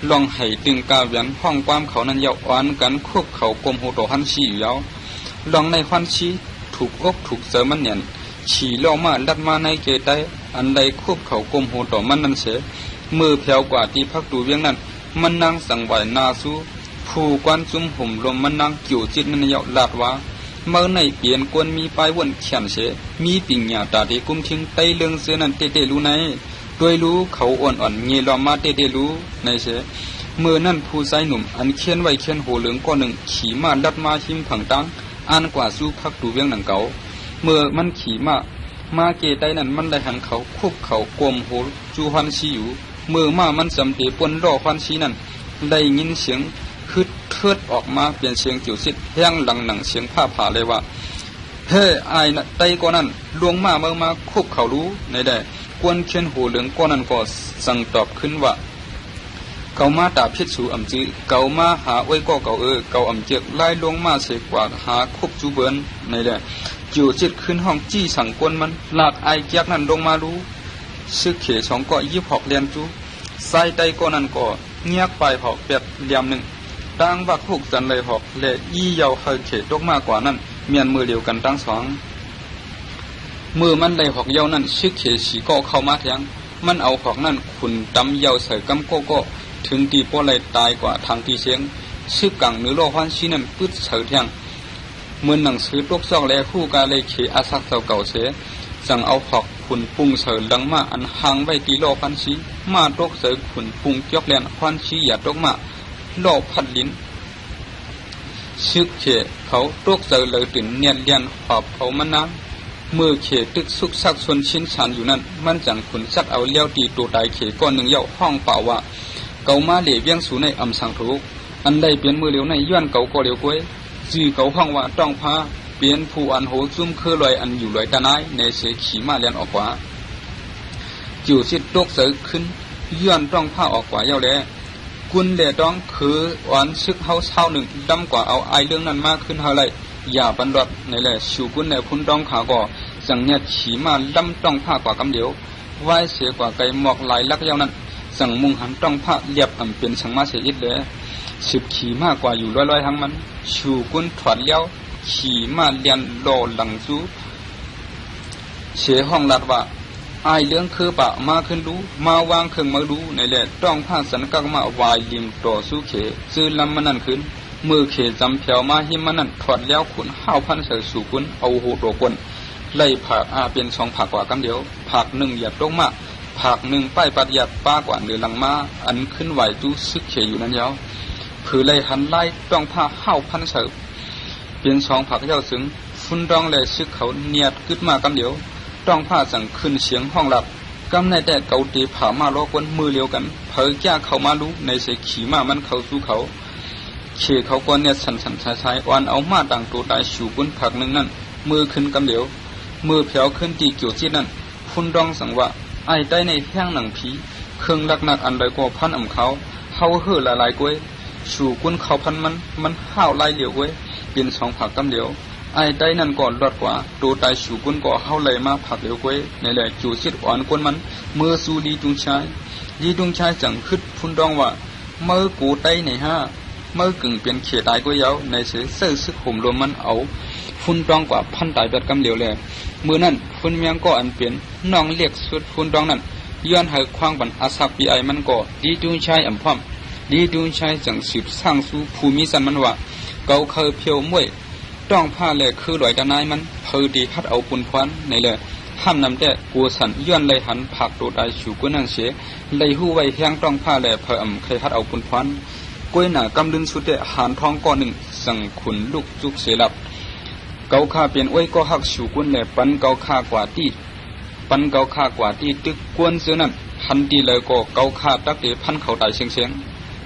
ลองให้ตึงกาเวียนห้องความเขานั้นยาวอ่านกันควบเขากลมโหโตฮันชีอยู่ยาวลองในฮอนชีถูกอกถูกเสมันเนี่ยฉี่ล่อมาลัดมาในเกไตอันใดควบเขากลมโหโตมันนั่นเสมือแผ่วกว่าที่พักดูเวียงนั้นมันนั่งสังไหวนาสู้ผู้กวนจุ่มห่มลมมันนั่งกิ่วจิตนั่นยาวลาดว่าเมื่อในเปลี่ยนกวนมีปลายวนเขียนเสมีปิ่งหยาตาดีกุ้มทิ้งไตเรื่องเสือนั้นเตะรู้ในด้วยรู้เขาอ่อนๆเงียลอมาเตะรู้ในเสเมื่อนั่นผู้ชายหนุ่มอันเขียนไว้เขียนโหเหลืองก้อนหนึ่งขี่มาลัดมาชิมผังตังอ่านกว่าสู้พักดูเวียงหนังเก่าเมื่อมันขี่มาเกไตนั้นมันได้หันเขาคุบเขากลมโหจูฮันชีอยู่เมื่อมามันสำเตปนรอฮันชีนั้นได้ยินเสียงคือเทิดออกมาเปลี่ยนเสียงจิ๋วซิดแห้งหลังหนังเสียงผ้าผ่าเลยว่าเฮ้ไอ้น่ะไตก้อนนั้นลวงมาเมื่อมาคุบเขารู้ในได้กวนเขียนโหเหลืองก้อนนั้นก็สั่งตอบขึ้นว่าเกามาตาพิษสูอำจื้อเกามาหาไว้ก็เกาเกาอำเจียกไล่ลงมาเสกว่าหาคุบจูเบินในได้จิ๋วซิดขึ้นห้องจี้สั่งกวนมันลากไอ้เจียกนั้นลงมารู้ซึกเขสองก็ยิบหอกเลียนจูใส่ไตก้อนนั้นก็เงียบไปหอกเป็ดเหลี่ยมหนึ่งตั้งวักหุกจันเลยหอกและยี่เยาวเฮเขตกมากกว่านั้นเมียนมือเดียวกันตั้งสองมือมันเลยหอกเยาวนั้นซึกเขสีก็เข้ามาแทงมันเอาหอกนั้นขุนดำเยาวใส่กำโกโก้ถึงตีป้อเลยตายกว่าทางที่เสียงซึกกังเนื้อโลฮันชีนั้นปึ๊ดเสือแทงเมื่อหนังสือตกซอกและคู่กาเลยเขอาศักเก่าเสสั่งเอาหอกขุนปุงเสือดังมาอันห่างไว้ตีโลฮันชีมาตกเสือขุนปุงจอกแลนฮันชีอย่าตกมาโลพัดลิ้นซึกเขเขาตกเสือเลยตื่นเนียนเลียนหอบเขามันน้ำมือเขตึกสุกซักส่วนชิ้นชันอยู่นั่นมันจังขุนซักเอาเลี้ยวตีตัวตายเขก้อนหนึ่งเย่าห้องเปล่าว่าเกามาเหลี่ยเวียงสูในอำสังทุกอันใดเปลี่ยนมือเลี้ยวในย้อนเกาก็เลี้ยวก้วยจื้อเกาห้องว่าต้องพาเปลี่ยนผู้อันโหซุ่มเคยลอยอันอยู่ลอยตาไนในเสขี่มาเลียนออกกว่าจิ๋วซิดตกเสือขึ้นย้อนต้องพาออกกว่าเย่าแลกุนเล่ต้องคือวันซึกเฮาเช้าหนึ่งดำกว่าเอาไอเรื่องนั้นมากขึ้นเท่าไรอย่าบันรดในแหละชูกุนในพุ่นต้องขาก่อสังเนี่ยขี่มาดำต้องผ้ากว่ากำเดียวไหวเสียกว่าไก่หมอกหลายลักเย้านั้นสั่งมุงหันต้องผ้าเรียบเป็นสังมาเสียอิดเลยสืบขี่มากกว่าอยู่ลอยๆทั้งมันชูกุนถอดเลี้ยวขี่มาเลียนโลหลังซูเสียห้องลัดว่าไอเรื่องคือปะมาขึ้นรู้มาวางเครื่องมารู้ในแหละต้องผ้าสันกักมาวายริมต่อสู้เขซื้อลำมันนั่นขึ้นมือเขจำแผ่วมาหิมมันนั่นถอดแล้วขุนห้าวพันเสือสู่กุนเอาหูโตกวนไล่ผักเป็นสองผักกว่ากันเดียวผักหนึ่งหยัดลงมาผักหนึ่งป้ายปัดหยัดป้ากว่าเดือหลังมาอันขึ้นไหวจู้ซึกเขอยู่นั่นยาวผือไล่หันไล่ต้องผ้าห้าวพันเสือเป็นสองผักเย้าสึงฟุ้นดองเลยซึกเขาเนียดขึ้นมากันเดียวต้องผ้าสั่งขึ้นเสียงห้องหลับกำในแต่เกาตีผ่ามาล้อกวนมือเลี้ยวกันเผยแก้เข้ามารู้ในเสขี่มามันเข้าสู้เขาเขเขาก็เนี่ยสันชายวันเอามาต่างตัวตายชูกุนผักหนึ่งนั่นมือขึ้นกำเดียวมือแผ่วขึ้นตีเกี่ยวจีนั่นฟุ้นดองสั่งว่าไอ้ใต้ในแห้งหนังผีเครื่องลักหนักอันใดก็พันอ่ำเขาเฮาเห่อหลายกล้วยชูกุนเขาพันมันห้าวลายเหลียวกล้วยเป็นสองผักกำเดียวไอ้ใต้นั่นก่อนรอดกว่าตัวตายชูกุนก็เฮาเลยมาผักเหลียวกล้วยในแหล่จูซิดอ่อนกวนมันมือสูดีจุงชายจังขึ้นฟุ้นดองว่าเมื่อกูใต้ในห้าเมื่อกึ่งเป็นเขตตายก็ยาวในเสือซึกห่มรวมมันเอาฟุ้นดองกว่าพันตายแบบกำเดียวเลยมือนั่นฟุ้นเมียงก็อันเปลี่ยนน้องเรียกสุดฟุ้นดองนั่นย้อนให้ควางบันอาศักปีไอมันก็ดีจุงชายอ่ำพร้อมดีจุงชายจังสืบสร้างสู่ภูมิสันมันว่าเกาเคยเพียวมวยต้องผ้าแหลกคือลอยตะนายมันเพอดีพัดเอาปุ่นควันในเลยห้ามนำแต่กัวสันย้อนเลยหันผักตัวตายชูกุนั่งเสียเลยหู้ไว้แห้งต้องผ้าแหลกเพอเคยพัดเอาปุ่นควันกล้วยหนากำลึงสุดเดหานทองก้อนหนึ่งสั่งขุนลูกจุกเสียหลับเกาข้าเปลี่ยนอ้วยก็หักชูกุนแหลปันเกาข้ากว่าที่ตึกกวนเสือนั่นพันตีเลยก็เกาข้าตักเดพันเขาตายเสียง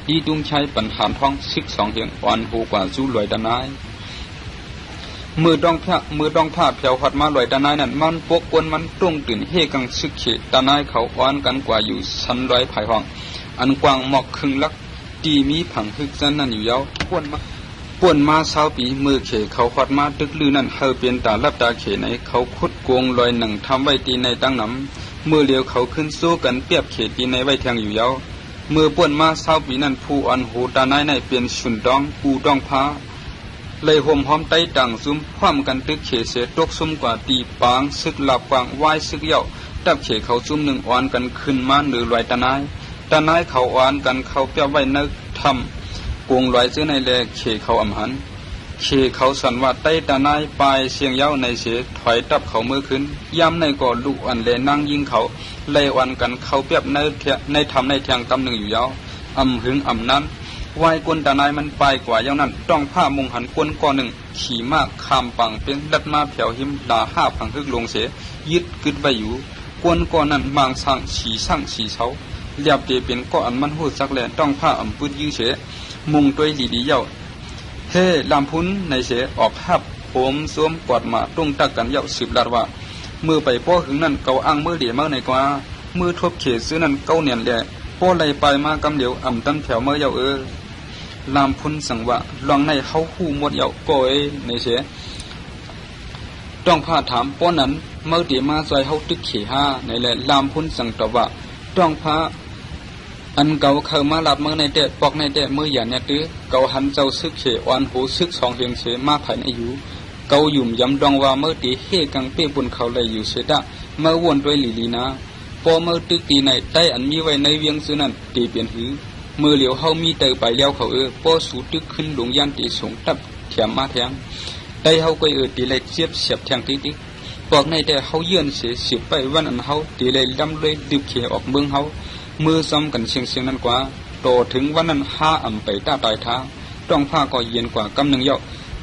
ดีดุงใช้ปันหานทองซึกสองเหียงอ่อนหูกว่าสู้ลอยดานาย มือดองผ้าเผียวหัดมาลอยตาไนนั่นมันปกกวนมันตุ้งตื่นเฮกังซึกเขตาไนเขาอ้อนกันกว่าอยู่ชั้นร้อยภายห้องอันกว้างหมอกครึ่งลักตีมีผังฮึกจันนั่นอยู่ยาวป่วนมาเช้าปีมือเขเขาหัดมาตึกลือนั่นเฮาเปลี่ยนตาลับตาเขในเขาขุดโกงลอยหนังทำไว้ตีในตั้งน้ำมือเลี้ยวเขาขึ้นสู้กันเปียบเขตีในไว้แทงอยู่ยาวมือป่วนมาเช้าปีนั่นผู้อันหูตาไนเปลี่ยนชุนดองปูดองผ้าเลยห่มหอมไต้ต่างซุ่มคว่ำกันตึกเขเสตกซุ่มกว่าตีปางซึกหลับกวางไหวซึกเย่าดับเขเขาซุ่มหนึ่งอ่อนกันขึ้นมาหรือลอยตาไนเขาอ่อนกันเขาเปียไว้นึกทำกวงลอยเจ้าในแลเขเขาอำหันเขเขาสันว่าไต้ตาไนปลายเสียงเย้าในเสถอยตับเขามือขึ้นย้ำในก่อลูกอันเลนั่งยิงเขาเลยอ่อนกันเขาเปียบในทำในแทงตำหนึ่งอยู่เย้าอำหึงอำนั้นวายกวนตาไนมันไปกว่าอย่างนั้นต้องผ้ามุงหันกวนก้อนหนึ่งขี่มากคามปังเป็นลัดมาเผียวหิมดาห้าพังฮึกลงเสยึดกึดไว้อยู่กวนก้อนนั้นบางสั่งฉีเฉาเรียบเดียเป็นก้อนมันหูจักแลต้องผ้าอำปุดยื้อเสมุงตัวดีเย้าเฮ่ลำพุนในเสออกทับผมสวมกอดมาตุ้งตักกันเย้าสืบลาดว่ามือไปป้อหึงนั่นเกาอ้างมือเดียมาในกว่ามือทบเขซื้อนั่นเกาเนียนแหละป้อไหลไปมากำเดียวอำตั้นแถวเมื่อเย้าลำพุนสังว่าลองในเขาคู่หมดเย้าก้อยในเสต้องผ้าถามป้อนั้นเมื่อเดียมาซอยเขาตึกเขห้าในแหละลำพุนสังตอบว่าต้องผ้าอันเก่าเข้ามาหลับเมื่อในเดะปอกในเดะเมื่ออย่างเนี้ยตื้อเก่าหันเจ้าซึกเขอ่อนหูซึกสองเฮียงเสมาภายในอยู่เก่าหยุ่มย้ำดองว่าเมื่อตีเฮกังเป้บุญเขาเลยอยู่เสดะเมื่อวนด้วยลีนะพอเมื่อตึกตีในใต้อันมีไว้ในเวียงซื้อนั่นตีเปลี่ยนหือมือเหลียวเฮามีเตอไปแล้วเขาพอสูตึกขึ้นหลงยันตีสงตับแถมมาแทงได้เฮาก็ตีเลยเสียบแทงติ๊กปอกในเดะเฮาเยื่อนเสียบไปวันอันเฮาตีเลยดำเลยดึกเขออกเมืองเฮามือซ้อมกันเชียงนั้นกว่าโตถึงวันนั้นห้าอ่ำไปต้าตายท้าต้องผ้าก็เย็นกว่ากำหนึ่งเยาะ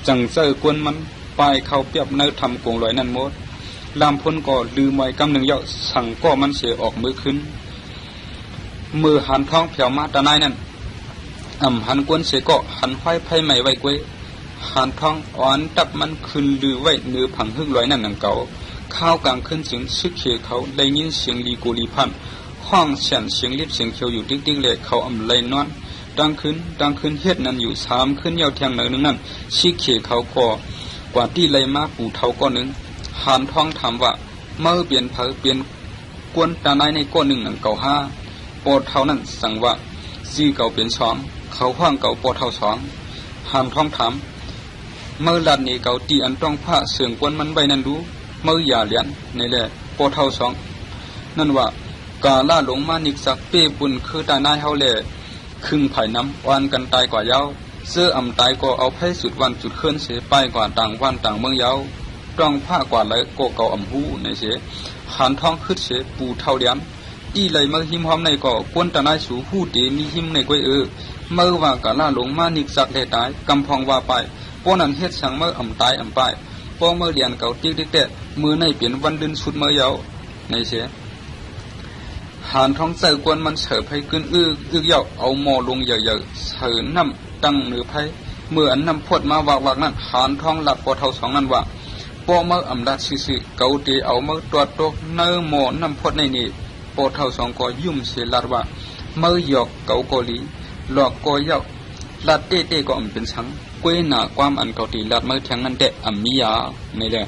จังเซอร์กวนมันไปเข้าเปียบเนื้อทำกงลอยนั่นหมดลำพ้นก็ลืมไว้กำหนึ่งเยาะสั่งก็มันเสียออกมือขึ้นมือหันท้องเผียวมาตาไนนั่นหันกวนเสียก็หันไฟไผ่ใหม่ไว้กวยหันท้องอ่อนตับมันขึ้นลือไว้เนื้อผังหึ่งลอยนั่นหนังเก่าข้าวกลางขึ้นเสียงซึกเขเขาได้ยินเสียงลีโกลีพันห้องเสียงเรียบเสียงเขียวอยู่ติ๊กๆเลยเขาอำไลนอนดังขึ้นเฮ็ดนั่นอยู่3ขึ้นยาวแทงหนึ่งนั่นชิเขเขาก็กว่าที่เลยมาปูเท่าก้อนหนึ่งหานท้องถามว่าเมื่อเปลี่ยนเผอเปลี่ยนกวนตาไนในก้อนหนึ่งนั่นเก่า5ปอเท่านั้นสั่งว่าซีเก่าเปลี่ยน2เขาห้างเก่าปอเท่า2หานท้องถามเมื่อลัดนี้เก่าตีอันต้องผ้าเสื่องกวนมันไว้นั่นรู้เมื่ออย่าเลียนในแหละปอเท่า2นั่นว่ากาล่าหลงมานิกสักเป้บุญคือตาไนเฮาแลครึ่งไผ่น้ำวันกันตายกว่ายาวเสื้ออ่ำตายก็เอาไผ่สุดวันจุดเคลื่อนเสียไปกว่าต่างวันต่างเมืองยาวต้องผ้ากว่าเลยก็เก่าอ่ำหูในเสียหันท้องขึ้นเสียปูเท่าเดียนอีเลยเมื่อหิมหอมในก็กวนตาไนสูหูตีมีหิมในก้อยเมื่อว่ากาล่าหลงมานิกสักเลยตายกำพองว่าไปป้อนั้นเฮ็ดสั่งเมื่ออ่ำตายอ่ำไปป้อเมื่อเรียนเก่าติ๊กแต่มือในเปลี่ยนวันเดินสุดเมื่อยาวในเสียหานท้องเสือกวนมันเสือไผ่ขึ้นเยาเอาหม้อลงเยอะๆเสือน้ำตั้งเหนือไผ่เมื่ออันน้ำพดมาวากนั้นหานท้องหลับปอเท่า2นั่นว่าปอเมื่ออำดัดซื่อเกาตีเอาเมื่อตัวโตเนื้อหม้อน้ำพดในนี้ปอเท่า2ก็ยุ่มเสียลัดว่าเมื่อหยอกเกาโกลีหลอกก็เยาลัดเต้ก็อำเป็นสังกวยหนาความอันเกาตีลัดเมื่อแทงนั้นเดะอำมียาในแหละ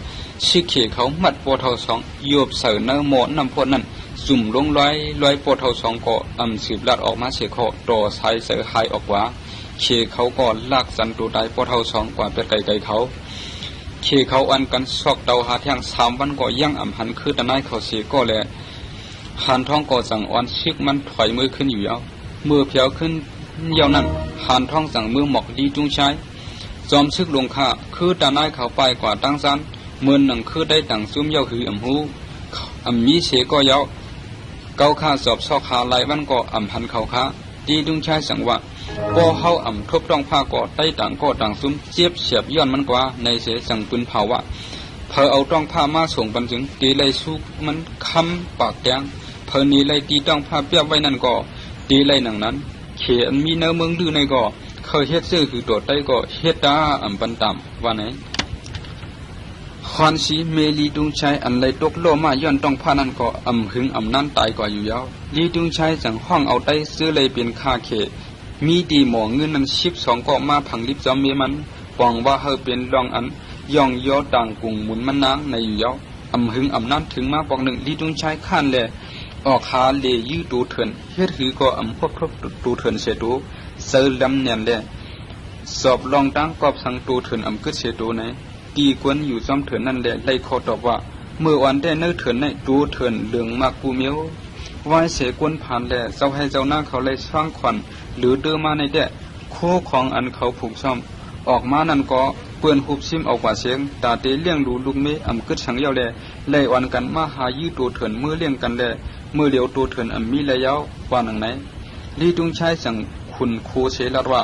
ชิเขเขามัดปอเท่า2โยบเสือเนื้อหม้อน้ำพดนั้นจุ่มลงร้อยปอเท่า2ก็สืบลัดออกมาเสียข้อต่อสายเสือหายออกว่าเขเขาก็ลากสันตัวได้ปอเท่า2กว่าเป็ดไก่เขาเขเขาอันกันซอกเตาหาแทง3วันก็ยังหันคือตะไนเขาเสียก็แลหันท้องก็สั่งอ่อนชิกมันถอยมือขึ้นอยู่ยาวมือเพียวขึ้นยาวนั้นหันท้องสั่งมือหมอกดีจุงใช้จอมซึกลงค่าคือตะไนเขาไปกว่าตั้งซันเมื่อหนังคือได้ต่างซุ่มยาวหือหูมีเสก็ยาวเกาข้าสอบซอกหาหลายวันก็หันเขาค้าตีดุงชายสังว่าก็เฮาทบต้องผ้าก็ใต้ต่างก็ต่างซุ้มเจี๊ยบเฉียบย้อนมันกว่าในเสสังปืนเผาวะเพอเอาต้องผ้ามาส่งปันถึงตีเลยสู้มันคำปากแดงเพอนี้เลยตีต้องผ้าเปียบไว้นั่นก็ตีเลยหนังนั้นเขียนมีเนื้อเมืองดื้อในก็เคยเฮ็ดซื้อคือตัวใต้ก็เฮ็ดตาปันต่ำว่าไหน ควันสีเมลีดุงชัยอันไรตกโลมาย้อนต้องพานั้นก็หึงนั่นตายกว่าอยู่ยาวลีดุงชัยจังห้องเอาได้ซื้อเลยเป็นค่าเขมีดีหมอเงินนั้น12ก็มาผังลิบจอมเมมันหวังว่าเฮาเป็นรองอันย่องย่อต่างกุ่งหมุนมันนางในอยู่ยาวหึงนั่นถึงมาบอกหนึ่งลีดุงชัยข้านแลออกหาเลยื้อตูเถินเฮ็ดหือก็ควบครบตูเถินเสตูเซอลำเนียนแลสอบลองตั้งกอบสังตูเถินกึดเสตูไหนตีกวนอยู่ซ้อมเถินนั่นแหละไล่ขอตอบว่าเมื่อวันได้เนื้อเถินในตูเถินเหลืองมากกูเมียววายเสกวนผ่านแลเจ้าให้เจ้าหน้าเขาเลยสร้างขวัญหรือเดิมมาในแดะโคของอันเขาผูกซ่อมออกมานั่นก็เปื้อนหุบซิมออกว่าเสียงตาเตเลี้ยงดูลูกเมกึดสังเยาแลไล่วันกันมาหายื้อตูเถินเมื่อเลี้ยงกันแลเมื่อเหลียวตูเถินมีระยะว่าหนังไหนลีตุงใช้สั่งคุณโคเสลว่า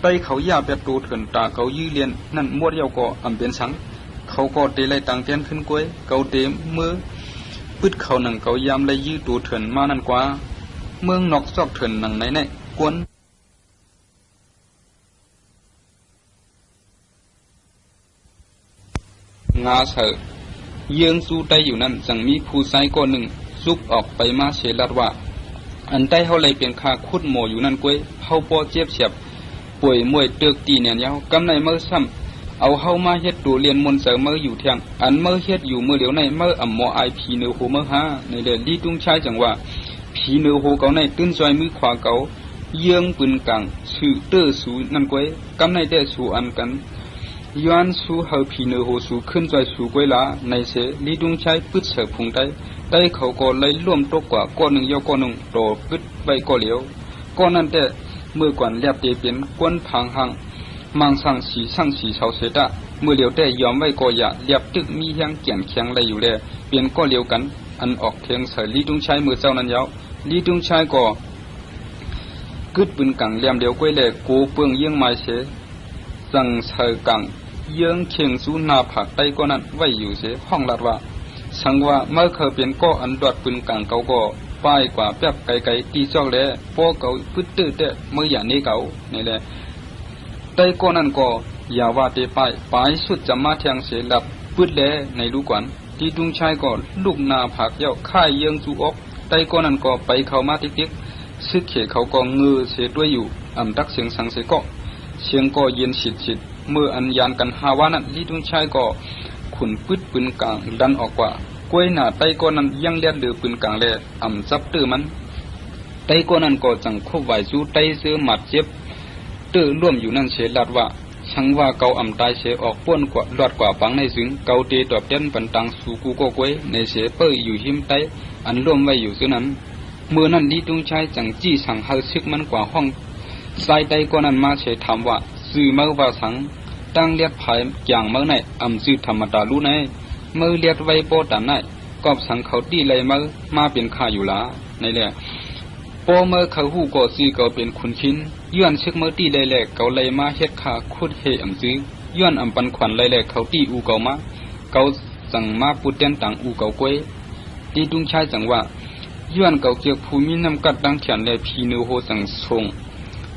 ไปเขาย่าแบบตูเถินตาเขายื้อเลียนนั่นมวดเยาก็เป็นสังเขาก็เตไล่ต่างเตียนขึ้นกล้วยเขาเตมือปึ๊ดเขาหนังเขายามไล่ยื้อตูเถินมานั่นกว่าเมืองนอกซอกเถินหนังไหนไหนกวนงาเสยเยื้องสู้ได้อยู่นั่นจังมีผู้ชายคนหนึ่งซุบออกไปมาเชลัดว่าอันใต้เขาเลยเป็นค่าคุดหมออยู่นั่นกล้วยเขาปอเจ็บเฉียบป่วยมวยเตือกตีเนี่ยยาวกำในเมื่อซ้ำเอาเข้ามาเฮ็ดตัวเรียนมนเสเมื่ออยู่เที่ยงอันเมื่อเฮ็ดอยู่เมื่อเหลียวในเมื่อหมอไอผีเนื้อหูเมื่อห้าในเดือนลีตุ้งชายจังว่าผีเนื้อหูเขาในตื้นซอยมือขวาเขาเยื้องปืนกลางชื่อเตื้อสูนั่นกล้วยกำในได้สูอันกันย้อนสูเฮาผีเนื้อหูสูขึ้นใจสูกล้วยละในเสลีตุ้งชายปึ๊ดเสือพุงได้เขาก็เลยร่วมตกกว่าก้อนหนึ่งยาวก้อนหนึ่งโตปึ๊ดไปก็เหลียวก้อนนั้นแต่เมื่อก่อนเรียบเตเป็นก้นพังหังมังสังสีสังสีเสาเสดะเมื่อเหลียวแต่ยอมไว้ก็อย่าเรียบตึกมีแห้งเกี่ยนแข็งอะไรอยู่เลยเปลี่ยนก็เหลียวกันอันออกเทียงเสลีตุ้งชายมือเจ้านั้นยาวลีตุ้งชายก็กึดปืนกังเลี่ยมเดียวก้อยเลยกูเปืองเยี่ยงไม้เสสั่งเสกังเยี่ยงเคียงสูนาผักใต้ก็นั้นไว้อยู่เสห้องลาดว่าสังว่าเมื่อเขาเป็นก็อันดอดปืนกังเขาก็ป้ายกว่าแป๊บไกลๆตีจอกแล้วพวกเขาพึ่งตื้อแต่เมื่ออย่างนี้เขานี่แหละแต่ก็นั่นก็อย่าว่าแต่ไปสุดจะมาแทงเสียหลับพึ่งแล้วในลูกกวนที่ดุงชายก็ลูกนาผักเย้าค่ายเยื้องจูอกแต่ก็นั่นก็ไปเข้ามาติ๊กๆซึกเขเขาก็เงือเสียด้วยอยู่ดักเสียงสังเสียก็เสียงก็เย็นฉิดเมื่ออันยานกันหาว่านั้นที่ดุงชายก็ขุนพึ่งปืนกลางดันออกกว่ากล้วยหน้าไต้ก้อนนั้นยังเลียดเดือปืนกลางแลจับตื้อมันไต้ก้อนนั้นก็จังควบไหวสู้ไต้เสือหมัดเจ็บตื้อร่วมอยู่นั่นเสียลัดว่าช่างว่าเกาตายเสียออกป้วนกว่าลอดกว่าปังในซึ่งเกาเตตอบเต้นปันตังสู่กูก็กล้วยในเสียเป้ยอยู่หิมไต้อันร่วมไว้อยู่ซึ่งนั้นเมื่อนั้นลีตุงชายจังจี้สั่งเฮาซึกมันกว่าห้องใส่ไต้ก้อนนั้นมาเสียถามว่าซื้อเมื่อว่าสังตั้งเลียดภายอย่างเมื่อไหนซื้อธรรมดารู้ไหนเมื่อเลียดไว้โปตันไหนก็สังเขาตีเลยมาเป็นข้าอยู่ละในแหละโปเมื่อเขาหูก็ซื้อเขาเป็นคุณชิ้นย้อนซึกเมื่อตีเลยแหละเขาเลยมาเฮ็ดข้าคุดเฮซื้อย้อนปันขวัญเลยแหละเขาตีอูเก่ามาเขาสั่งมาปุดเต้นต่างอูเก่ากล้วยตีดุงชายจังว่าย้อนเขาเกี่ยวภูมิน้ำกัดดังเขียนเลยพีเนื้อโหสั่งส่ง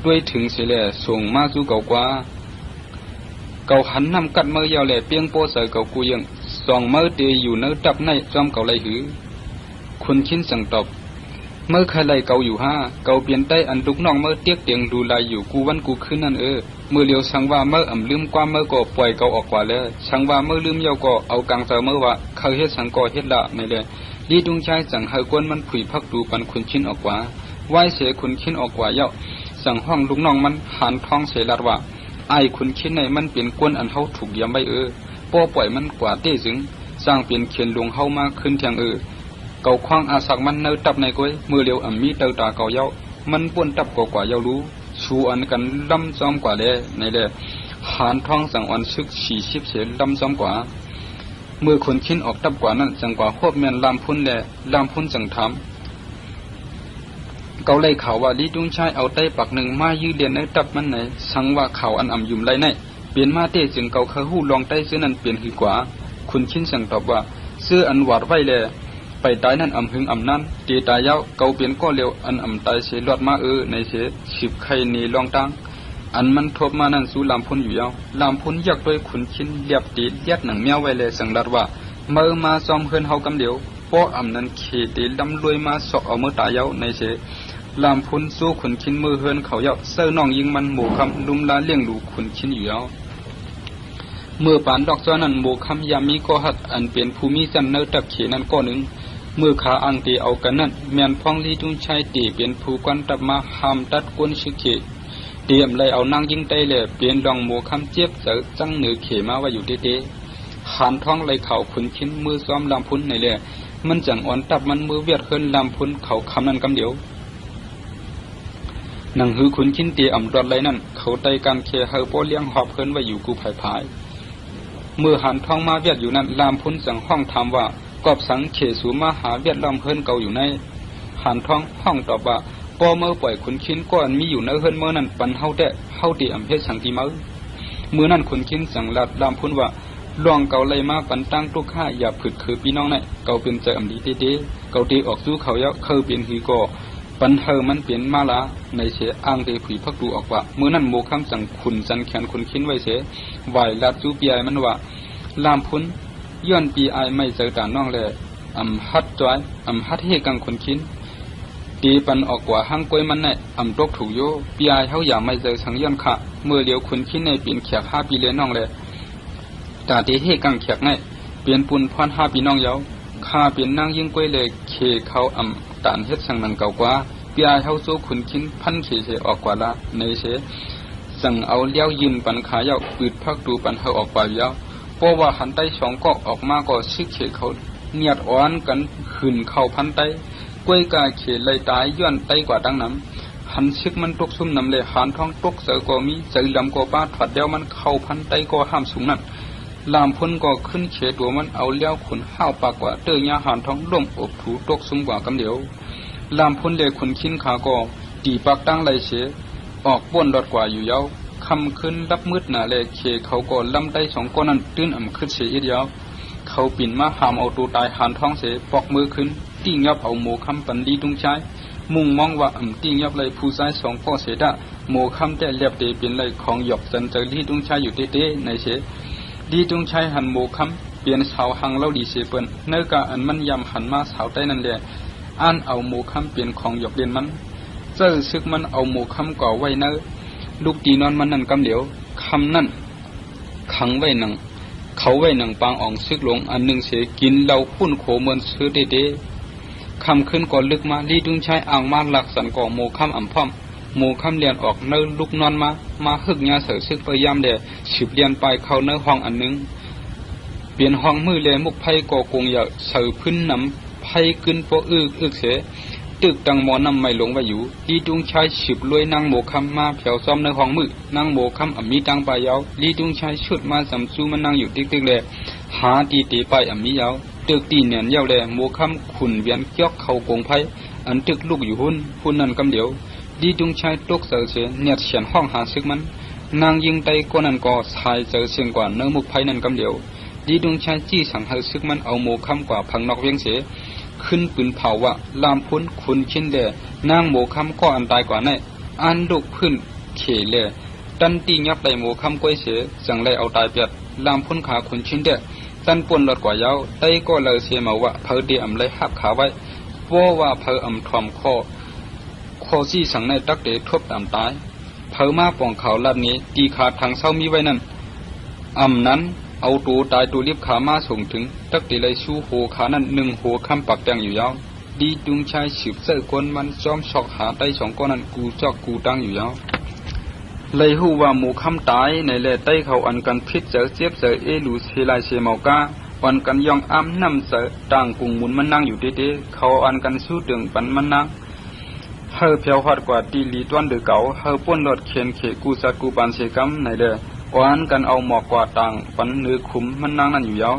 ด้วยถึงเสียแหละส่งมาสู่เก่ากว่าเขาหันนำกัดเมื่อยาวแหล่เปียงโปเสยเขากูยังสองเมื่อเตยอยู่เนื้อดับในจอมเขาเลยหือคุณคินสั่งตอบเมื่อใครไล่เขาอยู่ห้าเขาเปลี่ยนใต้อันลุกน้องเมื่อเตียกเตียงดูลายอยู่กูวันกูขึ้นนั่นเมื่อเลี้ยวสังว่าเมื่อลืมความเมื่อก็ปล่อยเขาออกกว่าแล้วสังว่าเมื่อลืมยาวก็เอากลางเสเมื่อว่าเขาเฮ็ดสังก็เฮ็ดละไม่เลยลีดุงชายสั่งให้กวนมันผุยพักดูปันคุณชินออกกว่าไหวเสียคุณชินออกกว่าเย้าสั่งห้องลุกน้องมันหันท้องเสียลัดว่าไอ้คุณคิดในมันเป็นกวนอันเฮาถูกยำไว้ป้อปล่อยมันกว่าเต้ซึงสร้างเป็นเขียนลงเฮามาขึ้นเทียงเก่าคว้างอาศักมันเนื้อตับในก้อยมือเลียวมีเตาตาเก่าเย้ามันป่วนตับกว่าเย้ารู้ชูอันกันล้ำซ้อมกว่าเลยในเลยหานท้องสั่งอันซึกฉี่ชิบเสียล้ำซ้อมกว่าเมื่อคนคิดออกตับกว่านั้นจังกว่าควบแมนลำพุ่นแลลำพุ่นจังทำเขาเลยข่าวว่าลีดุงชายเอาไต้ปักหนึ่งมายืดเดียนในตับมันไหนสังว่าข่าวอันยุ่มไรในเปลี่ยนมาเตจึงเขาเคยหู้ลองไต้ซื้อนั้นเปลี่ยนหือกว่าคุณชินสั่งตอบว่าซื้ออันหวาดไว้เลยไปตายนั่นหึงนั้นตีตายยาวเขาเปลี่ยนก็เร็วอันตายเสียหลอดมาในเสียสิบไข่นีลองตั้ง อันมันทบมานั่นสู่ลำพุนอยู่ยาวลำพุนยักด้วยขุนชิ้นเลียบตีเลียดหนังเมียวไว้เลยสังดัดว่าเมื่อมาซ้อมเฮือนเฮากำเดียวป้ออำนั้นเขตีลำรวยมาสอกเอาเมื่อตายเยาในเสลำพุนสู้ขุนชิ้นมือเฮือนเขาเยาเสื้อน้องยิงมันหมู่คำลุมลาเลี้ยงดูขุนชิ้นอยู่ยาวเมื่อปานดอกจ้อนั้นหมู่คำยามีก็หัดอันเป็นภูมิสันเนอตับเขนั้นก็หนึ่งเมื่อขาอังตีเอากันนั้นแมนพองลีดุงชัยตีเป็นผู้กันตับมาหามตัดก้นชิเขเตรียมเลยเอานางยิงไตเลยเปลี่ยนดองหมู่คำเจี๊ยบเสือจังเหนือเขมาไว้อยู่เตหานท้องเลยเข่าขุนชิ้นมือซ้อมลำพุนในเลยมันจังอ่อนตับมันมือเวียดขึ้นลำพุนเขาคำนั้นกำเดียวหนังหือขุนชิ้นตีอ่ำรอดเลยนั่นเขาไตการเคเฮอโปเลี้ยงหอบเพิ่นไว้อยู่กูภายภายเมื่อหานท้องมาเวียดอยู่นั้นลำพุนสั่งห้องถามว่ากอบสังเขสูมาหาเวียดล้อมเพิ่นเก่าอยู่ในหานท้องห้องตอบว่าพอเมื่อปล่อยขุนชิ้นก็อันมีอยู่ในเฮือนเมื่อนั้นปันเฮาแต่เฮาตีอำเพชรสังตีเมื่อนั้นขุนชิ้นสั่งลัดลำพุนว่าลองเก่าเลยมาปันตั้งทุกข้าอย่าผึดคือพี่น้องในเก่าเป็นใจอำดีเต้เก่าตีออกสู้เขาเยาเคยเป็นหือก่อปันเฮอมันเปลี่ยนมาละในเสอ้างเตผุยพักดูออกว่าเมื่อนั้นโมคำสั่งขุนสันแขนขุนชิ้นไว้เสไหวลัดจูปีไอมันว่าลำพุนย้อนปีไอไม่เจอตาน้องแลฮัดจอยฮัดเฮกังขุนชิ้นตีปันออกกว่าห้างกล้วยมันในตกถูกโยปีไอเขาอย่าไม่เจอสังย้อนค่ะเมื่อเลี้ยวขุนชิ้นในเปลี่ยนแขก5 ปีเลยน้องแลตาตีเฮกังแขกในเปลี่ยนปุ่นพร5 ปีน้องเยาข้าเปลี่ยนนางยิ่งกล้วยเลยเคเขาตานเฮ็ดสังนังเก่ากว่าปีไอเขาสู้ขุนชิ้นพันเขเสออกกว่าละในเสสั่งเอาเลี้ยวยืนปันขาเยาปืดพักดูปันเฮาออกไปเยาเพราะว่าหันใต้2 ก็ออกมาก็ซึกเขเขาเนียดอ่อนกันขึ้นเข้าพันใต้กล้วยกาเขเลยตายย้อนใต้กว่าดังน้ำหันซึกมันตกซุ่มน้ำเลยหันท้องตกเสือก็มีเสือลำก็ป้าถัดเดียวมันเข้าพันใต้ก็ห้ามสูงนั่นลามพ้นก็ขึ้นเขตัวมันเอาเลี้ยวขุนห้าวปากกว่าเตยยาหันท้องล่มอบถูตกซุ่มกว่ากำเดียวลามพ้นเลยขุนชิ้นขาก็ตีปากตั้งไหลเฉออกป้วนรอดกว่าอยู่เย้าคำขึ้นรับมืดหนาเลยเขเขาก็ลำได้2 ก้อนนั้นตื้นขึ้นเสียอีเดียวเขาปิ่นมาหามเอาตัวตายหันท้องเสปอกมือขึ้นติ้งยับเอาโมคำปันดีตุงใช้มุ่งมองว่าติ้งยับเลยผู้ชาย2 ก็เสดะโมคำแต่เรียบเตเป็นเลยของหยอกสันเจอดีตุงใช้อยู่เต้ในเสดีตุงใช้หันโมคำเปลี่ยนสาวหังเล่าดีเสเปิ้นเนื้อกะอันมันยำหันมาสาวใต้นั่นแหละอ่านเอาโมคำเปลี่ยนของหยอกเรียนมันเจ้าซึกมันเอาโมคำก่อไว้เนื้อลูกตีนอนมันนั่นกำเหลียวคำนั่นขังไว้หนังเขาไว้หนังปางอ่องซึกหลงอันหนึ่งเสียกินเราพุ่นโขเมินซื้อเด้คำขึ้นก่อนลึกมาลีดุงใช้อ่างมาหลักสันก่อโมคำพ่อมโมคำเลียนออกเนื้อลูกนอนมาหึกยาเสือซึกพยายามเดสืบเลียนไปเข้าเนื้อห้องอันหนึ่งเปลี่ยนห้องมือเลยมุกไพ่ก่อกงอย่าเสือพื้นน้ำไพ่ขึ้นโปอึกเสตึกตังหมอนำไม่หลงไว้อยู่ลีดุงใช้สืบลวยนางโมคำมาเผาซ้อมในห้องมือนางโมคำมีตังไปยาวลีดุงใช้ชุดมาสำซูมันนั่งอยู่ติ๊กเลยหาตีไปมียาวตึกตีเนียนยาวเลยโมคำขุนเวียนเกี่ยวเข่ากงไพ่อันตึกลูกอยู่หุ่นนั่นกำเดียวลีดุงใช้ตกเสือเสียเนียดเฉียนห้องหาซึกมันนางยิงไตก้นนั่นก็ชายเจอเสียงกว่าเนื้อมุกไพ่นั่นกำเดียวลีดุงใช้จี้สั่งให้ซึกมันเอาโมคำกว่าพังนอกเวียงเสียขึ้นปืนเผาว่าลามพ้นคุณชินเดนางโมคำก็อันตายกว่าในอันดุพื้นเขเลตันตียับไหลโมคำก้อยเสียสั่งไล่เอาตายเปียดลามพ้นขาคุณชินเดตันปนหลอดกว่ายาวไตก็เลยเสียมาว่าเพอเดียมเลยหักขาไว้เพราะว่าเพอทอมคอซี่สั่งในตักเดทบตามตายเพอมาป่องเขาลัดนี้ตีขาทางเศร้ามีไว้นั่นนั้นเอาตัวตายตัวรีบขามาส่งถึงตักตีเลยชูโหขานั่น1 หัวคำปักแดงอยู่ยาวดีดุงชายสืบเสือคนมันจอมชอกหาได้2 ก้อนนั้นกูจอกกูตั้งอยู่ยาวเลยหูว่าหมูคำตายในแหล่ใต้เขาอันกันพิษเจอเจ็บเจอลูเซลายเซเมากาอันกันยองอ้ำน้ำเจอต่างกุงหมุนมันนั่งอยู่เด้เขาอันกันสู้ดึงปันมันนั่งเฮอเพียวฮอดกว่าตีลีต้วนเดือเก่าเฮอป้นรถเขียนเขกูสัตกูปันเสกัมในแหล่อันกันเอาหมอกกว่าต่างปันเนื้อขุมมันนั่งนั่นอยู่ยาว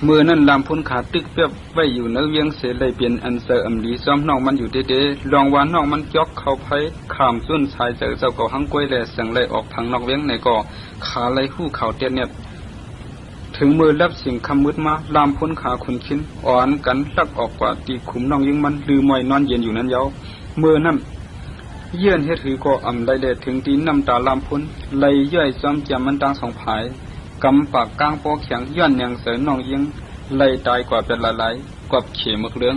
เมื่อนั้นลำพ้นขาตึกเปียบไว้อยู่เนื้อเวียงเสเลยเปลี่ยนอันเซอดีซ้อมนอกมันอยู่เด้ลองวานนอกมันยกเข้าไผ่ขามส้นชายเจอเจ้าเก่าหังกล้วยแหล่เสียงเลยออกทางนอกเวียงในก่อขาเลยหู้เข่าเตี้ยเนี่ยถึงมือรับสิ่งคำมืดมาลำพ้นขาขุนชิ้นอ่อนกันลักออกกว่าตีขุมน้องยิงมันลืมมวยนอนเย็นอยู่นั้นยาวเมื่อนั้น เยื่อนเฮ็ดหือก็อำได้เลยถึงตีน้ำตาลามพุนไหลย่อยซ้ำจำมันดังสองผายกำปากกลางปอแข็งย้อนยังเสือน้องยิงไหลตายกว่าเป็นหลายๆกว่าเขมึกเรื่อง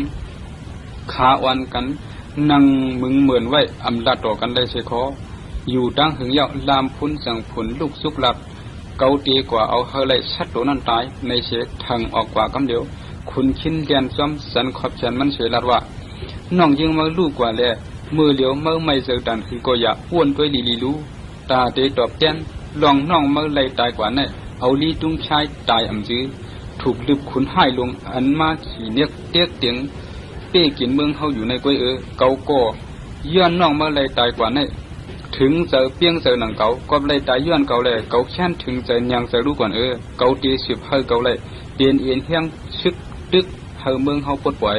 ขาวันกันนั่งมึงเหมือนไว้อำลาต่อกันได้เสคออยู่ดังหึงยาวลามพุนสังผลลูกสุกหลัดเกาตีกว่าเอาเฮไลชัดโตนั่นตายในเสทางออกกว่ากำเดียวคุณคินเลียนซ้ำสันขอบฉันมันเสลัดว่าน้องยิงมาลูกกว่าแลมือเหลียวเมื่อไม่เจอดันคือก็อย่าอ้วนด้วยลีลูตาเตตอบแทนลองน้องเมื่อไรตายกว่าเนี่ยเอาลีตุ้งชายตายอ่ำจื้อถูกลึบขุนให้ลงอันมาขี่เนียกเตี้ยเตียงเป้กินเมืองเขาอยู่ในก้อยเกาโก้ย้อนน้องเมื่อไรตายกว่าเนี่ยถึงเจอเปียงเจอหนังเกาก็ไรตายย้อนเกาเลยเกาแช่นถึงเจอยังเจอรู้ก่อนเกาตีสืบให้เกาเลยเดียนเอียนเฮียงชึกดึกเฮอเมืองเขาปวดปล่อย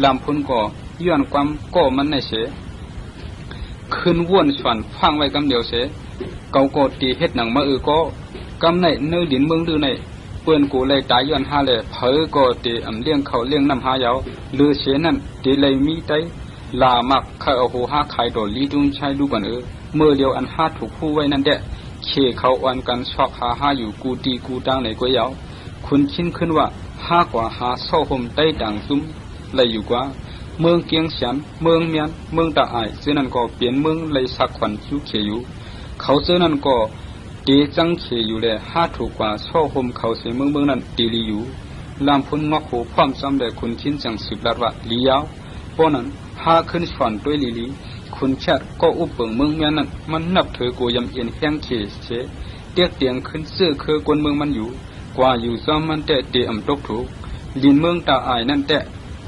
ลำพ้นก่อย้อนความก่อมันในเสขึ้นว่นฝันฟังไว้กำเดียวเสเกาโกตีเฮ็ดหนังมาก็กำในเนื้อดินเมืองดื้อในเปื่อนกูเลยตายย้อนหาเลยเผยก็ตีอำเลี้ยงเขาเลี้ยงน้ำหายาวลือเสนั่นตีเลยมีไตลามักเขาเอาหูหาไข่โดดลีดุงใช้ลูกก่อนเมื่อเดียวอันหาถูกผู้ไว้นั่นแดะเข่เขาอันกันชอบหาอยู่กูตีกูดังในก้อยยาวคุณชินขึ้นว่าหากว่าหาโซ่ห่มใต้ดังซุ้มเลยอยู่กว่าเมืองเกียงเฉียนเมืองเมียนเมืองตาอายซึ่งนั่นก็เปลี่ยนเมืองเลยสักขวัญชูเขอยู่เขาซึ่งนั่นก็เดจังเขอยู่เลยหาถูกกว่าโซ่ห่มเขาเสียเมืองนั้นตีลีอยู่ลำพุนงอกหูพร้อมซ้ำเลยคุณชินจังสืบลัดว่าลียาวเพราะนั้นหาขึ้นฝันด้วยลีคุณชัดก็อุบเปิงเมืองเมียนนั้นมันนับถือกูยำเอียนแข้งเขเสเตียกเตียงขึ้นเสื้อคือกวนเมืองมันอยู่กว่าอยู่ซ้ำมันแต่เตะอ่ำตกถูกลินเมืองตาอายนั่นแต่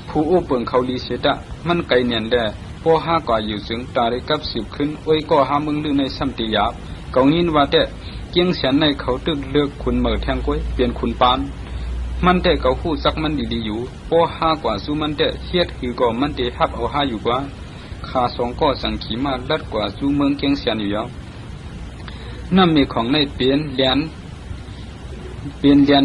ผู้อุปเปิงเขาลีเสดะมันไกลเนียนแด่พอหากว่าอยู่ซึ่งตาได้กับสืบขึ้นโอ้ยก็หามึงลือในสัมติยาบเกางินว่าแต่เกียงเสียนในเขาตึกเลือกคุณเหมือแทงก้อยเปลี่ยนคุณปานมันแต่เขาคู่ซักมันดีๆอยู่พอหากว่าสู้มันแต่เฮ็ดคือก็มันแต่ฮับเอาหาอยู่กว่าขาสองก็สังขีมาลัดกว่าสู้เมืองเกียงเสียนอยู่แล้วนั่นมีของในเปลี่ยนเลียน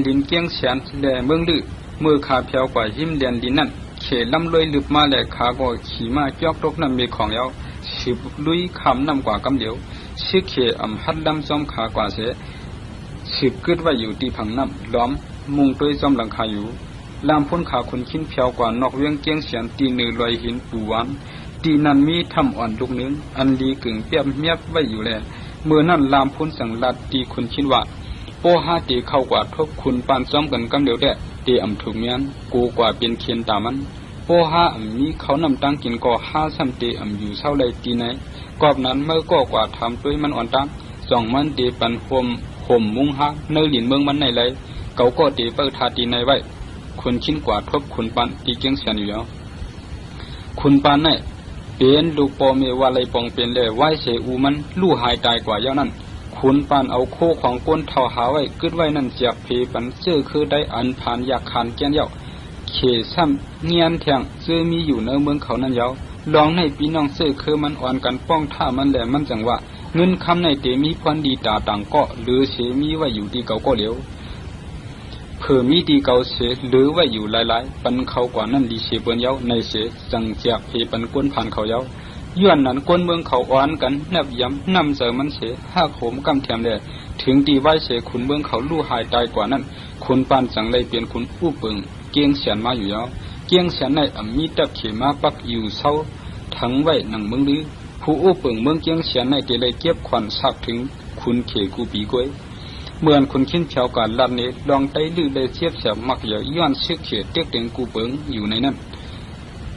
ดินเกียงเสียนแหล่เมืองลือมือขาเพียวกว่าหิมเลียนดินนั่นเขลำลอยลึบมาแหล่ขาก็ขี่มาจอกตกนั่นมีของยาวสืบลุยคำนำกว่ากำเดียวชื่อเขอำฮัดลำซ้อมขากว่าเสสืบกึดว่าอยู่ที่ผังน้ำล้อมมุงด้วยซ้อมหลังคาอยู่ลำพ้นขาคนขิ้นเพียวกว่านอกเวียงเกียงเสียนตีนือลอยหินปูวันตีนันมีทำอ่อนลูกนึงอันดีกึ่งเปียบเมียบไว้อยู่แลเมื่อนั่นลำพ้นสั่งลัดตีคนขิ้นว่าโปหาตีเข้ากว่าทบคุณปานซ้อมกันกำเดียวแดะตีอ่ำถูกเมียนกูกว่าเป็นเคียนตามันโปหามีเขานำตั้งกินก็ห้าซ้ำตีอ่ำอยู่เศร้าเลยตีไหนกอบนั้นเมื่อก็กว่าทำด้วยมันอ่อนตั้งสองมันตีปันห่มมุงฮะเนื้อหลินเมืองมันในเลยเขาก็ตีเปิดทาตีในไว้คุณชิ้นกว่าทบคุณปานตีเกียงเสียนอยู่แล้วคุณปานในเป็นลูกปอเมวาไลปองเป็นเลยไหวเสอูมันลู่หายตายกว่าเย้านั้นคุณปานเอาโคของก้นเท่าหาไว้กึดไว้นั่นเจียบเพปันเจอคือได้อันผ่านอยากขานแก้นเย้าเขซ้ำเงียนแทงเจอมีอยู่ในเมืองเขานั่นเย้าลองในปีน้องเจอคือมันอ่อนกันป้องท่ามันแหลมมันจังว่าเงินคำในเตมีพรดีตาต่างก็หรือเสมีไว้อยู่ที่เก่าก็เหลียวเผื่อมีดีเก่าเสหรือไว้อยู่หลายๆปันเขากว่านั่นดีเสเปิ้นเย้าในเสจังเจียบเพปันก้นผ่านเขาเย้าย้อนนั้นก้นเมืองเขาอ่อนกันนับย้ำนำเจอมันเสห้าโขมกำแถมเลยถึงตีไว้เสขุนเมืองเขาลู่หายตายกว่านั้นคุณปานจังเลยเปลี่ยนคุณผู้เปิงเกียงเสียนมาอยู่แล้วเกียงเสียนในมีตับเขมาปักอยู่เศร้าทั้งไว้หนังเมืองลือผู้ผู้เปิงเมืองเกียงเสียนในเตเลยเก็บขวัญสักถึงคุณเขกูปีก้อยเมื่อคุณขิ้นเฉาการลัดเนลองไต้ลือเลยเทียบเสียมักอย่าย้อนเชือกเขียเตียกเตียงกูเปิงอยู่ในนั้น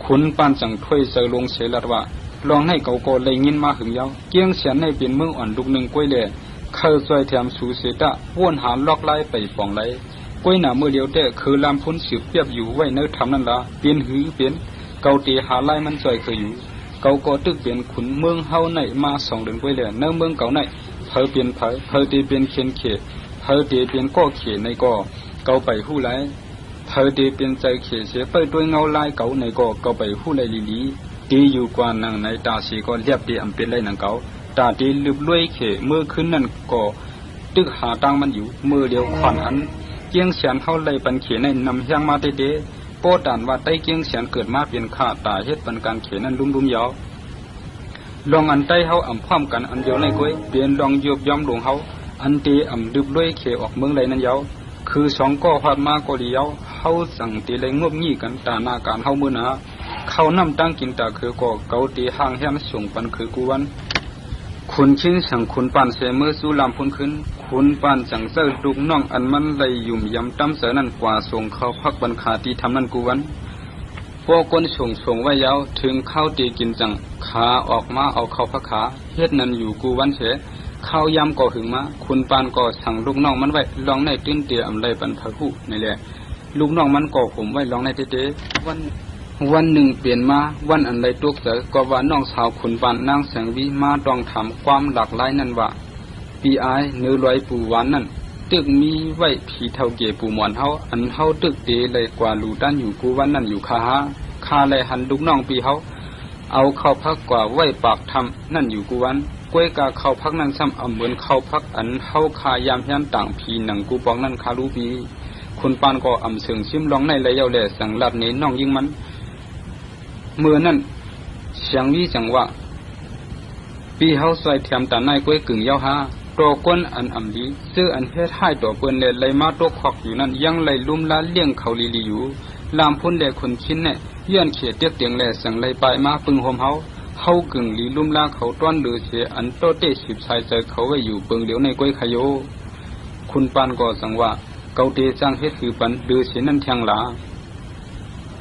คุณปานจังถ้วยเสือลงเสลัดว่าลองให้เขาโกเลยยินมาหึงยาวเกียงเสียนในเป็นเมืองอ่อนลูกหนึ่งกล้วยเลยเข้าซอยแถมสูเสตะวนหาล็อกไล่ไปฟองไล่กล้วยหนาเมื่อเดียวแต่คือลำพ้นสืบเปียบอยู่ไว้เนื้อทำนั่นละเปลี่ยนหือเปลี่ยนเกาตีหาไล่มันซอยเคยอยู่เกาโกตึกเปลี่ยนขุนเมืองเฮาในมา2 เดือนกล้วยเลยเนื้อเมืองเก่าในเพอเปลี่ยนเพอตีเปลี่ยนเขียนเขเพอตีเปลี่ยนก็เขในก็เกาไปหู้ไล่เพอตีเปลี่ยนใจเขเสียไปด้วยเงาไล่เก่าในก็เกาไปหู้ไล่ลีตีอยู่กว่านังในตาสีก็เรียบดีอำเป็นไรนังเก่าตาตีลึบลุยเขเมื่อคืนนั่นก็ตึกหาตังมันอยู่มือเดียวขวัญอันเกียงเสียนเฮาไล่ปันเขในนำเฮียงมาเตโปดานว่าใต้เกียงเสียนเกิดมาเป็นข้าตาเฮ็ดปันการเขนั้นลุ่มๆยาว ลองอันใต้เฮาอ่ำพร้อมกันอันเดียวในก้อยเปลี่ยนลองยุบย้อมหลวงเฮาอันตีอ่ำดึบด้วยเขออกเมืองไรนั่นเยาคือสองก็พัดมาก็เดียวเฮาสั่งตีเลยงบงี้กันตาหน้าการเฮามือหนาเขานำตั้งกินตาคือก็เกาตีห่างแหมส่งปันคือกูวันคุณชิ้นสั่งคุณปันเสมอสู้ลำพุนขึ้นคุณปันสั่งเสื้อลูกน้องอันมันเลยยุ่มยำตั้มเสือนั่นกว่าส่งเขาพักบันคาตีทำนั่นกูวันพวกคนส่งไว้ยาวถึงเข้าตีกินจังขาออกมาเอาเข้าพักขาเฮ็ดนั่นอยู่กูวันเสเข้ายำก่อหึงมาคุณปานก่อสั่งลูกน้องมันไว้ลองในตื้นเตียอำไรปันพะหูนี่แหละลูกน้องมันก่อผมไว้ลองในเตวันหนึ่งเปลี่ยนมาวันอันไรตุกเสก็ว่าน้องสาวคุณปานนางแสงวิมาต้องถามความหลากหลายนั่นว่าปีอายเนื้อลอยปูหวานนั่นตึกมีไว้ผีเท่าเกปูหมอนเฮาอันเฮาตึกเตเลยกว่าลูด้านอยู่กูวันนั่นอยู่คาเลยหันลูกน้องปีเฮาเอาเข้าพักกว่าไว้ปากทำนั่นอยู่กูวันกล้วยกาเข้าพักนั่นซ้ำเหมือนเข้าพักอันเฮาคายามยันต่างผีหนังกูปองนั่นคารูปีคุณปานก็เสิงชิมลองในเลยเยาแหล่สังลัดเน้นน้องยิงมันเมื่อนั่นเสียงวิจังว่าปีเฮาใส่เทียมตาในกล้วยกึ่งเยาฮาตัวก้นอันดีซื้ออันเฮ็ดให้ตัวเปิ้นเลยมาตกขอกอยู่นั่นยังเลยลุ่มละเลี้ยงเขาลีอยู่ลามพุ่นแลคนชิ้นเนี่ยย้อนเขียดเตียกเตียงแลสังเลยไปมาปึงโฮมเฮากึ่งลีลุ่มละเขาต้อนหรือเสียอันโตเตสิบชายเจอเขาไว้อยู่เปิงเหลียวในกล้วยขยโยคุณปานก็สังว่าเกาเตจังเฮ็ดคือปันหรือเสียนั่นเทียงหลา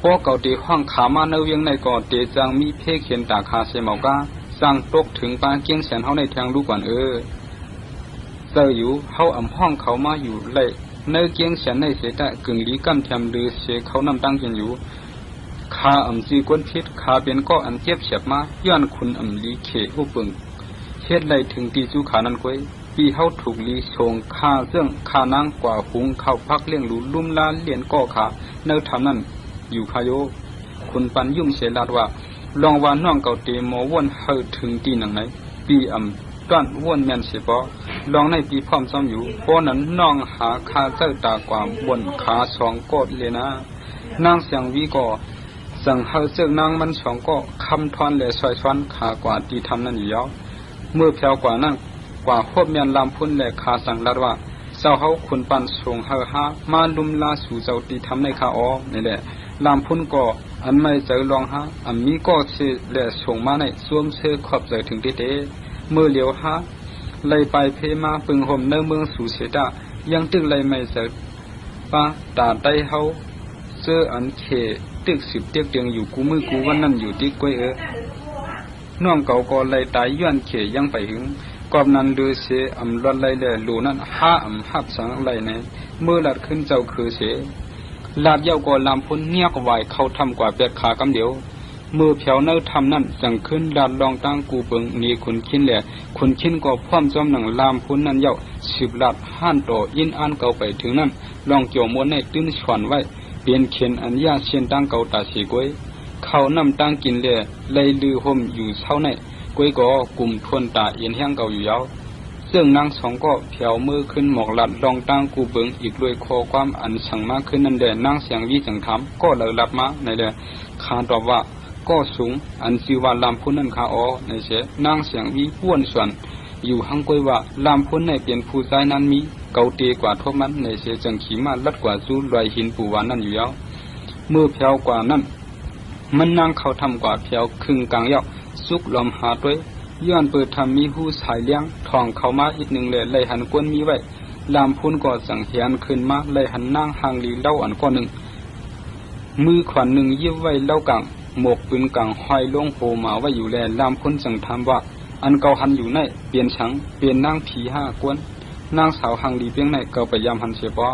พอเกาเตห้องขามาเนเวียงในก่อเตจังมีเพเขียนตาคาเสเมากาสร้างตกถึงปานเกียงแสนเฮาในทางลูกก่อนเจออยู่เฮาห้องเขามาอยู่เลยเนื้อเกียงแสนในเสตะกึ่งลีกำเทียมหรือเสเขานำตั้งกินอยู่คาจีกวนพิษคาเป็นก็อันเจ็บเฉียบมาย้อนคุณลีเขหูปึงเฮ็ดไรถึงตีจูขานั้นก้อยปีเฮาถูกลีชงคาเรื่องคานางกว่าหุงเข้าพักเลี้ยงหลูลุ่มลาเลียนก็ขาเนื้อทำนั่นอยู่คาโยคุณปันยุ่งเสลาดว่าลองว่าน้องเกาเตโมวนเฮาถึงตีหนังไหนปีต้อนวนแมนเสียปอลองในปีพร้อมซ้ำอยู่เพราะนั้นน้องหาคาเจ้าตากว่าบนขาสองกดเลยนะนางเสียงวีก็สั่งเฮาเสือกนางมันสองก็คำทอนและซอยซ้อนขากว่าตีทำนั่นอยู่ยาวเมื่อแผ่วกว่านั้นกว่าควบเมียนลำพุ่นและขาสั่งลัดว่าเจ้าเฮาคุณปันส่งเฮาฮามาลุมลาสู่เจ้าตีทำในขาอ๋อนี่แหละลำพุ่นก็อันไม่เจอลองฮะมีก็เสและส่งมาในสวมเสื้อขอบเจอถึงเตเมื่อเหลียวฮะเลยไปเพมาปึงห่มเนื้อเมืองสู่เสดายังตึกเลยไม่เจอป้าตาไตเฮาเสื้ออันเขตึกสิบเตียกเตียงอยู่กูมือกูวันนั่นอยู่ที่กล้วยน้องเก่าก็เลยตายย้อนเขยังไปหึงกอบนั้นดูเสลดเลยแหล่หลูนั่นห้าหับสังไหลในเมื่อหลัดขึ้นเจ้าคือเสลาดเย้าก็ลำพ้นเงียกไหวเขาทำกว่าเป็ดขากำเดียวมือเผาเนื้อทำนั่นจังขึ้นลาดลองตั้งกูเปิงนี่คุณขินแหล่คุณขินก็พร้อมจอมหนังลามพ้นนั่นเย้าสิบลาดห้านโตยินอ่านเก่าไปถึงนั่นลองเกี่ยวม้วนในตื้นฉอนไว้เปลี่ยนเขียนอันยาเชียนตั้งเก่าตาสีกวยเขานำตั้งกินแหล่เลยลือห่มอยู่เช้าในกวยก็กลุ่มทวนตาเอียนแห้งเก่าอยู่ยาวซึ่งนางสองก็เผามือขึ้นหมอกหลัดลองตั้งกูเปิงอีกด้วยคอความอันสั่งมากขึ้นนั่นแหละนางเสียงวิจังถามก็เลยรับมาในแหละคาตอบว่าก็สูงอันสิว่าลำพ้นนั่นขาอ๋อในเสนางเสียงวิป้วนส่วนอยู่หังกวยว่าลำพ้นในเปลี่ยนผู้ใจนั้นมีเกาเตกว่าทบมันในเสจังขีมาลัดกว่าสู้ลอยหินปูวานนั่นอยู่ยาวเมื่อเผากว่านั้นมันนางเขาทำกว่าเผาครึ่งกลางยาวสุกลมหาด้วยย้อนเปิดทำมีหูสายเลี้ยงทองเข้ามาอีกหนึ่งเลยเลยหันกวนมีไว้ลำพ้นก็สังเหียนขึ้นมาเลยหันนางหางลีเล่าอันก้อนหนึ่งมือขวัญหนึ่งยิ้มไว้เล่ากลางหมกปืนกลางห้อยลงโผมาไว้อยู่แลลำพ้นจังถามว่าอันเก่าหันอยู่ในเปลี่ยนฉังเปลี่ยนนางผีห้ากวนนางสาวหางลีเพียงในเก่าไปยามหันเสียปอ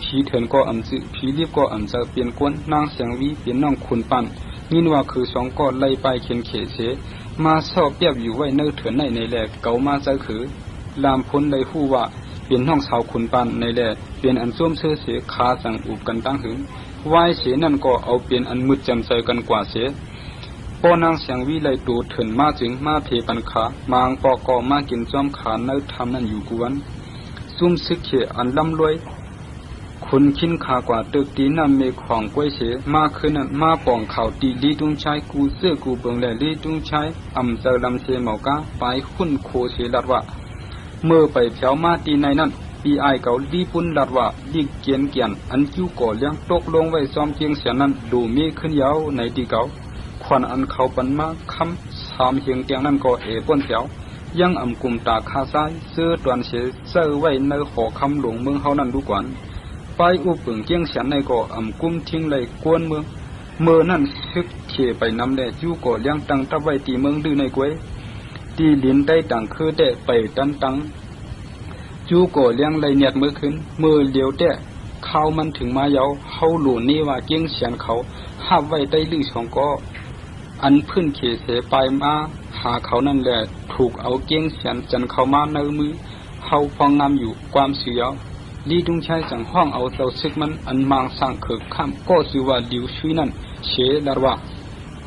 ผีเถินก็จืผีรีบก็จะเปลี่ยนกวนนางเสียงวีเปลี่ยนน้องขุนปันนี่ว่าคือสองก็ไล่ไปเขียนเขเสมาสอบเปียบอยู่ไว้เนื้อเถินในแหลกเก่ามาเจอคือลำพ้นเลยหู้ว่าเปลี่ยนน้องสาวขุนปันในแหลกเปลี่ยนอันส้มเสื้อเสียขาสั่งอุบกันตั้งหึงวายเสียนั่นก็เอาเปลี่ยนอันมืดจำใจกันกว่าเสียพอนางเสียงวิไลตูเถินมาจึงมาเพปันขามางปอกอมากินจอมขาเนื้อทำนั่นอยู่กวนซุ่มซึกเขอันลำรวยก คุณคินขากว่าตึกตีนำเมของกวยเสมาคืนนั้นมาป่องเขาตีลีตุงใช้กูเสื้อกูเบิงแลลีตุงใช้อำเจอลำเสหมอกาไปหุ่นโคเสลัดว่าเมื่อไปเผามาตีในนั้นปีไอเกาลีปุ่นลัดว่าลีเกียนเกียนอันจิ้วก่อเลี้ยงตกลงไว้ซ้อมเจียงเสียนั้นดูมีขึ้นยาวในตีเกาควันอันเขาปันมาคำสามเฮียงเตียงนั้นก็ป้นเผายังอำกุมตาคาซ้ายเสื้อตวนเสเสื้อไว้ในหอคำหลวงเมืองเฮานั้นดูก่อนไปอุปึงเจียงเสียนในก็อำกุมทิ้งเลยกวนเมืองเมื่อนั้นซึกเขไปนำแลจิ้วก่อเลี้ยงตังตับไว้ตีเมืองดื้อในกวยตีลินได้ตังคือได้ไปตันตังจูก่อเลี้ยงไรเนียดเมื่อคืนเมื่อเลี้ยวแต่เขามันถึงมาเยาเขาหลุนนี่ว่าเกี้ยงเสียนเขาห้าไว้ได้ลือสองก็อันพื้นเขเสไปมาหาเขานั่นแหละถูกเอาเกี้ยงเสียนจันเขามาเนื้อมือเขาฟองนำอยู่ความเสียลีดุงใช้สังห้องเอาเจ้าซึกมันอันมังสังเขิกข้ามก็สือว่าลิวซุยนั่นเชลาว่า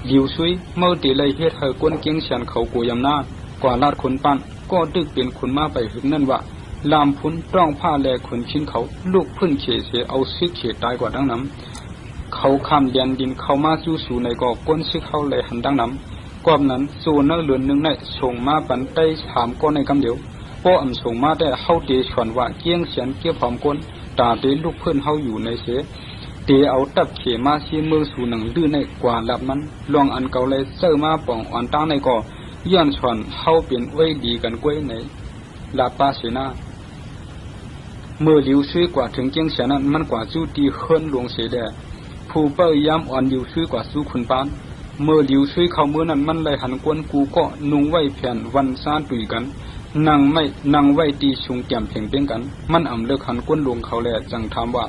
ลิวซุยเมื่อเดลัยเฮ็ดเฮกวนเกี้ยงเสียนเขากูยำหน้ากว่าลาดคนปั้นก็ดึกเป็นคนมาไปหึงนั่นว่าลามพุนต้องผ้าแลคนชิ้นเขาลูกพึ่งเฉเสเอาซึกเฉตายกว่าดังน้ำเขาคำเลียนดินเข้ามาสู้สู่ในก่อก้นซึกเขาเลยหันดังน้ำกว่านั้นส่วนเนื้อเลือนนึงในส่งมาปันได้ถามก้นในคำเดียวพ่ออำส่งมาได้เข้าเดชวนว่าเกี้ยงเสียนเกี่ยวพร้อมก้นตาเดลูกเพื่อนเขาอยู่ในเสเดเอาตับเขมาเสียมือสู่หนังดื้อในกว่าหลับมันลองอันเก่าเลยเสื้อมาป่องอ่อนตั้งในก่อย้อนชวนเข้าเปลี่ยนไว้ดีกันกล้วยในลาปาเสนาเมื่อลิวซุยกว่าถึงเจียงเสียนั้นมันกว่าสู้ตีเฮิรนหลวงเสียแด่ผู้เป้ยย้ำอ่อนลิวซุยกว่าสู้ขุนปานเมื่อลิวซุยเขาเมื่อนั้นมันเลยหันกวนกูก็นุ่งไว้แผ่นวันซาตุยกันนั่งไว้ตีชุงแก้มเพ่งเป้งกันมันอ่ำเลิกหันกวนหลวงเขาแหละจังถามว่า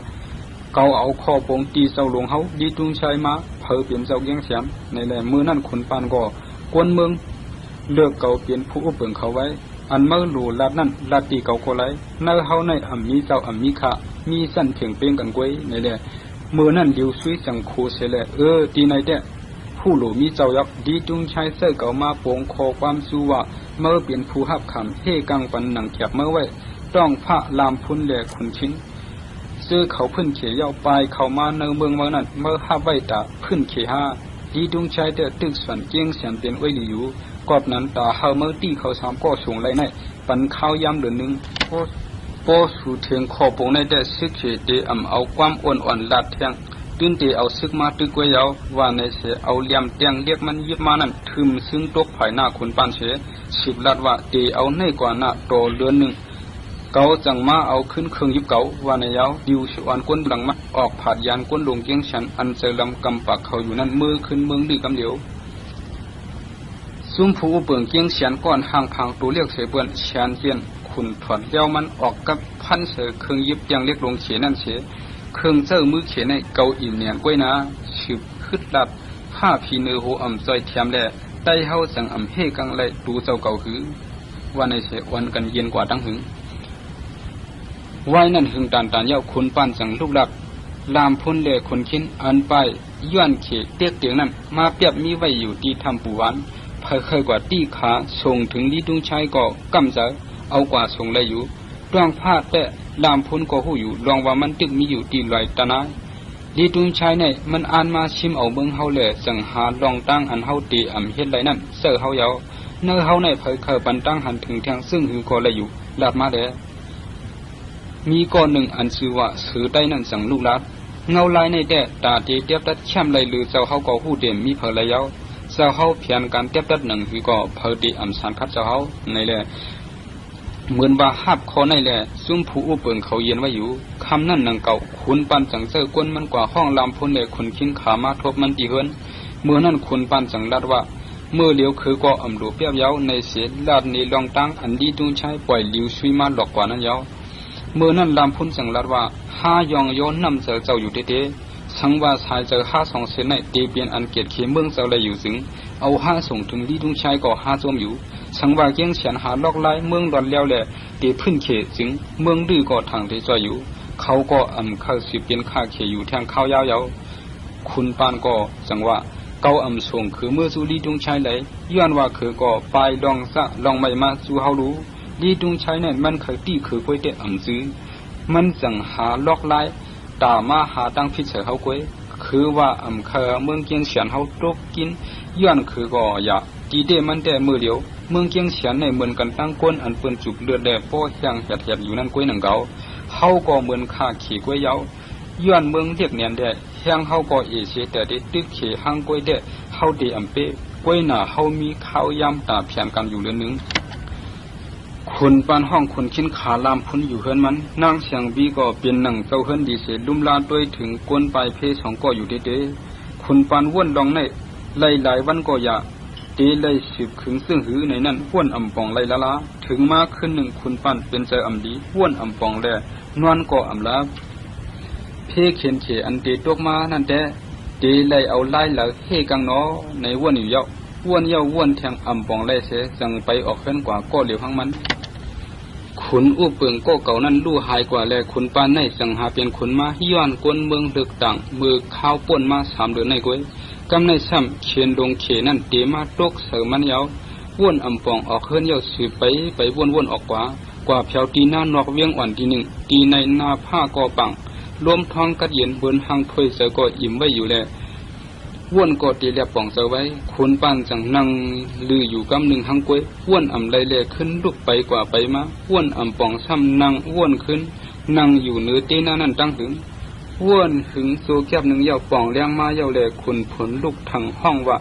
เขาเอาคอปงตีเจ้าหลวงเขาดีตุงชัยมาเผอเปลี่ยนเจ้าเจียงเสียนในแหล่เมื่อนั้นขุนปานก็กวนเมืองเลิกเก่าเปลี่ยนผู้อุปเปิงเขาไว้อันเมื่อหลูลาดนั่นลาตีเก่าโคไลเนื้อเฮาในอ่ำมีเจ้าอ่ำมีขามีสั้นเพียงเป้งกันกวยในแหละเมื่อนั่นดิวซุยสังโคเสแลตีในเดะผู้หลูมีเจ้ายักดีจุงใช้เสื้อเก่ามาโป่งคอความสู้ว่าเมื่อเปลี่ยนผู้หับคำเฮกังปันหนังเก็บเมื่อไว้ต้องพระลามพุนแหล่ขุนชิ้นซื้อเขาพื้นเขยาวไปเข้ามาในเมืองเมื่อนั้นเมื่อหับไว้ตาพื้นเขห้าดีจุงใช้เดะตึกส่วนเจียงเสียนเป็นไว้ดีอยู่กอบนั้นตาเฮาเมื่อตีเขาสามก็ส่งไรในปันข้าวยำเดือนหนึ่งพอสู่เทียงขอปงในได้ซึกเฉดเอาความอ่อนลาดเทียงตื่นเตเอาซึกมาตึกไว้ยาวว่าในเสเอาเลี่ยมเตียงเรียกมันยิบมานั่นทึมซึ่งตกภายหน้าคนปานเสสิบลาดว่าเตเอาในกว่าหน้าโตเดือนหนึ่งเกาจังมาเอาขึ้นเครื่องยิบเกาว่าในยาวดิวชวนก้นหลังมาออกผาดยานก้นลงเกียงฉันอันเจอลำกำปากเขาอยู่นั่นมือขึ้นเมืองดีกำเดียวซุ่มผู้เปิงเกียงเสียนก้อนห่างพังตัวเรียกเสือเปื่อนเสียนเจียนขุนถอนเย้ามันออกกับพันเสือเครื่องยิบยังเรียกลงเสียนั่นเสียเครื่องเจ้ามือเขียนในเกาอิ่มเนียนก้อยนาสืบขึ้นลับผ้าพีเนื้อหัวอ่ำจอยเทียมแหล่ไต้เฮาสังอ่ำเฮกังไหลดูเจ้าเก่าหือว่าในเสียวันกันเย็นกว่าตั้งหึงไว้นั่นหึงตานเย้าขุนปั้นสังลูกหลักลามพ้นแหล่คนขินอันไปย้อนเขเตียกเตียงนั้นมาเปียบมีไว้อยู่ที่ทำปูวันเคยกว่าตีขาส่งถึงลีดุงชัยก็กำจะเอากว่าส่งเลยอยู่ร่างพาดแต่ลามพ้นก็หูอยู่ลองว่ามันตึกมีอยู่ตีลอยตานาลีดุงชัยในมันอ่านมาชิมเอาเมืองเฮาแหล่สังหาลองตั้งอันเฮาตีอ่ำเฮ็ดไรนั่นเสือเฮาเยาเนื้อเฮาในเคยปันตั้งหันถึงเทียงซึ่งหือก็เลยอยู่ลาดมาแลมีก้อนหนึ่งอันชื่อว่าสือใต้นั่นสังลูกลาดเงาลายในแดดตาเตียบดัดแช่มไรหรือเจ้าเฮาก็หูเด่มมีเผลเลยเยาเจ้าเฮาเพียนการเตียบดัดหนึ่งคือก็เผลดีอ่ำสันคัดเจ้าเฮาในแหละเหมือนว่าหับคอในแหละซุ่มผู้อุปเปิงเขาเย็นไว้อยู่คำนั่นหนังเก่าคุณปันจังเจอกวนมันกว่าห้องลำพ้นเลยคนขิ้นขามาทบมันตีเฮินเมื่อนั่นคุณปันจังลัดว่าเมื่อเลี้ยวคือก็อ่ำหลูเปียบเย้าในเสียลาดนี้ลองตั้งอันดีตุงใช้ปล่อยลิ้วซุยมาหลอกกว่านั้นเย้าเมื่อนั่นลำพ้นจังลัดว่าห้ายองย้อนนำเจอเจ้าอยู่เต้สังว่าชายเจอห้าสองเซนในตีเปลี่ยนอันเกียรติเขเมืองเจ้าเลยอยู่ถึงเอาห้าส่งถึงลีดุงชัยก็ห้าจมอยู่สังว่าเกียงเฉียนหาลอกไล่เมืองดอนเลี้ยวแหล่ตีพื้นเขจึงเมืองดื้อก็ทางที่จอยอยู่เขาก็เข้าสืบเปลี่ยนข้าเขอยู่แทงข้าวยาวๆคุณปานก็จังว่าเกาส่งคือเมื่อสู่ลีดุงชัยเลยย้อนว่าคือก็ไปลองซะลองไม่มาสู่เฮารู้ลีดุงชัยเนี่ยมันเคยตีคือก๋วยเตี๋ยวซื้อมันจังหาลอกไล่ ตามาหาตั้งพิเศษเขาก้วยคือว่าเคอเมืองเกียงเฉียนเขาตกกินย้อนคือก็อย่าตีเดมันแต่มือเดียวเมืองเกียงเฉียนในเหมือนกันตั้งก้นอันเปิ้นจุบเลือดแดดป้อยังหยัดอยู่นั่นก้วยหนังเก่าเขาก็เหมือนขาขี่ก้วยเย้าย้อนเมืองเรียกเนียนแดดแห้งเขาก็เอเชแต่ได้ตึกเขห้างก้วยแดดเขาเดอำเป้ก้วยหน้าเขามีข้าวยำตาเพียนกันอยู่เรือนนึงคนปานห้องคนขินขาลามพุนอยู่เฮือนมันนางเสียงบีก็เป็นหนังเจ้าเฮือนดีเสลุ่มลาด้วยถึงกวนปลายเพศของก็อยู่เด้ๆคนปานว่นดองในหลายวันก็อย่าเตไลสืบขึงซึ่งหือในนั้นว่นอำปองไลละถึงมาขึ้นหนึ่งคนปานเป็นใจอำดีว่นอำปองแลนวลก็อำลาเพเขียนเขอันเตตกมานั่นแต่เตไลเอาไล่เหลาเฮกังเนาะในว่นอยู่เยาว่นเยาว่นแทงอำปองไลเสจังไปออกเฮือนกว่าก็เหลียวทั้งมันขุนอู้เปิงก็เก่านั้นลู่หายกว่าแลขุนปานในสังหาเป็นขุนมาย้อนกวนเมืองเลือกต่างมือข้าวป่นมา3 เดือนในก้วยกำในซ้ำเขียนดงเขนั่นเตมาตกเสือมันยาวว่นอำปองออกเฮือนเยาสืบไปว่นออกกว่าเพียวตีหน้านอกเวียงอ่อนทีหนึ่งตีในนาผ้าก่อปังรวมทองกัดเย็นบนหางถ้วยเสือก็อิ่มไว้อยู่แลว่นก็ตีเรียบป่องเสือไว้ขุนปานจังนั่งลืออยู่กำหนึ่งหางก้วยว่นอำไลเล่ขึ้นลุกไปกว่าไปมาว่นอำปองซ้ำนั่งว่นขึ้นนั่งอยู่เนื้อเต้นนั่นตั้งถึงว่นหึงโซแคบหนึ่งเยาป่องเลี้ยงมาเยาแลขุนผลลุกทั้งห้องว่า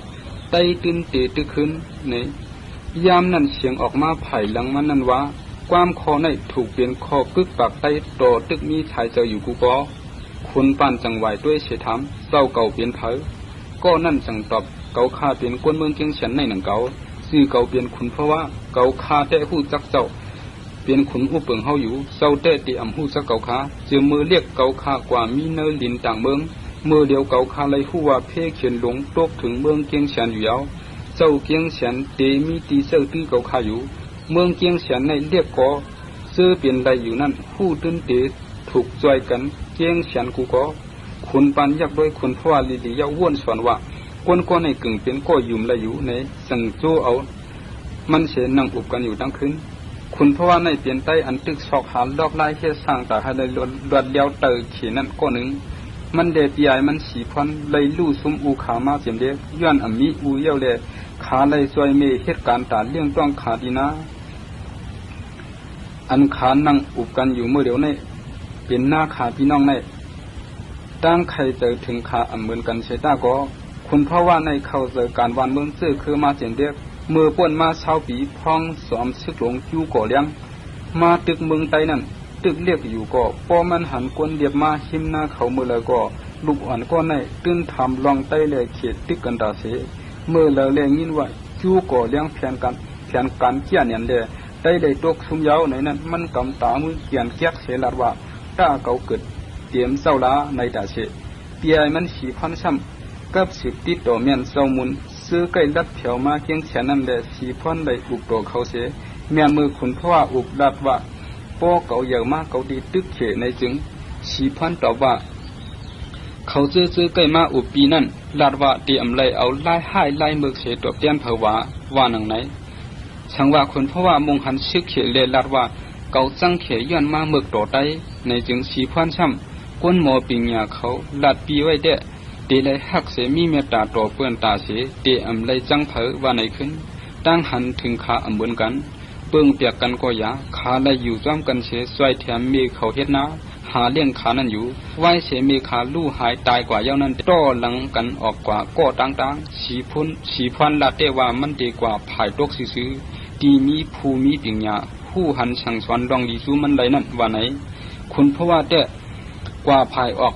ไตตื้นเตะตึกขึ้นในยามนั้นเสียงออกมาไผ่หลังมันนั่นว่าความคอในถูกเปลี่ยนคอกึกปากไตโตตึกมีชายเจออยู่กูก็ขุนปานจังไหวด้วยเสียถามเศร้าเก่าเปลี่ยนเผอก็นั่นจังตอบเกาคาเป็นกวนเมืองเกียงเฉียนในหนังเกาซื้อเกาเป็นขุนเพราะว่าเกาคาแต่หู้จักเจ้าเป็นขุนอู้เปิงเฮาอยู่เศร้าแต่ตีอำหู้จักเกาคาเจอมือเรียกเกาคากว่ามีเนื้อลินต่างเมืองเมื่อเดียวเกาคาเลยหู้ว่าเพเขียนหลงตกถึงเมืองเกียงเฉียนอยู่ยาวเจ้าเกียงเฉียนเตมีตีเซอร์ตื้อเกาคาอยู่เมืองเกียงเฉียนในเรียกก็เสื้อเปลี่ยนใดอยู่นั่นหู้ตื้นเตถูกจอยกันเกียงเฉียนกูก็ขุนปันยักด้วยขุนเพราะว่าลียาว่นสอนว่าคนก็ในกึ่งเป็นก็ยุ่มละอยู่ในสังโจเอามันเสนั่งอุบกันอยู่ตั้งคืนคุณเพราะว่าในเปลี่ยนใต้อันตึกสอกหาดอกไล่เฮ็ดสร้างแต่ให้เลยลวดเลี้ยวเตอเขียนนั่นก็หนึ่งมันเดปีใหญ่มันสีพันเลยลู่ซุ่มอูขามาเสียมเดย้อนอมีอูเย้าเลยขาเลยซอยเมเหตุการณ์ตาเลี้ยงต้องขาดีนะอันขานั่งอุบกันอยู่เมื่อเดี๋ยวในเป็นหน้าขาพี่น้องในตั้งใครเจอถึงขาเหมือนกันเชต้าก็คุณเพราะว่าในเข้าเจอการวันเมืองซื้อคือมาเสียงเด็กมือป่วนมาเช้าปีพองสอมซึกหลงอยู่ก่อเลี้ยงมาตึกเมืองไตนั่นตึกเรียกอยู่ก็พอมันหันกวนเดียบมาหิมหน้าเขาเมื่อเลยก็ลูกอ่อนก็ในตื้นทำลองไตเลยเขตตึกกันตาเสเมื่อเลยเลี้ยงยินว่าอยู่ก่อเลี้ยงแผนการเกี่ยนเนี่ยเลยไตเลยตกซุ่มยาวในนั้นมันกำตามือเกี่ยนแก๊กเสลัดว่าถ้าเขาเกิดเตรียมเศร้าละในตาเสเปียมันสีพันซ้ำกับสิบติดต่อเมียนเศร้ามุนซื้อไก่ลัดเผียวมาเกียงเฉียนนั่นแหละสีพันเลยอุบตัวเขาเสเมียนมือขุนเพราะว่าอุบลัดว่าป้อเก่าเยอะมากเก่าดีตึกเขในจึงสีพันตอบว่าเขาซื้อไก่มาอุบปีนั่นลัดว่าเตรียมเลยเอาไล่ให้ไล่มือเสตัวเตี้ยนเผว่าหนังไหนช่างว่าคนเพราะว่ามงหันซึกเขเลยลัดว่าเก่าจังเขย้อนมาเมือกต่อได้ในจึงสีพันซ้ำก้นหมอปิงยาเขาลัดปีไว้เด้เตเลยหักเสมีเมตตาต่อเพื่อนตาเสเตอำเลยจังเผอว่าไหนขึ้นตั้งหันถึงขาอำเหมือนกันเบิ่งเปียกกันก็อย่าขาเลยอยู่จ้อมกันเสสวยแถมมีเขาเฮ็ดนาหาเลี้ยงขานั่นอยู่ไว้เสมีขาลู่หายตายกว่าเย้านั้นต่อหลังกันออกกว่าก็ต่างสีพันละเตว่ามันดีกว่าภายตกซื่อตีมีภูมิปิงยาผู้หันสั่งสอนดองดีสู้มันเลยนั่นว่าไหนคุณเพราะว่าเตกว่าภายออก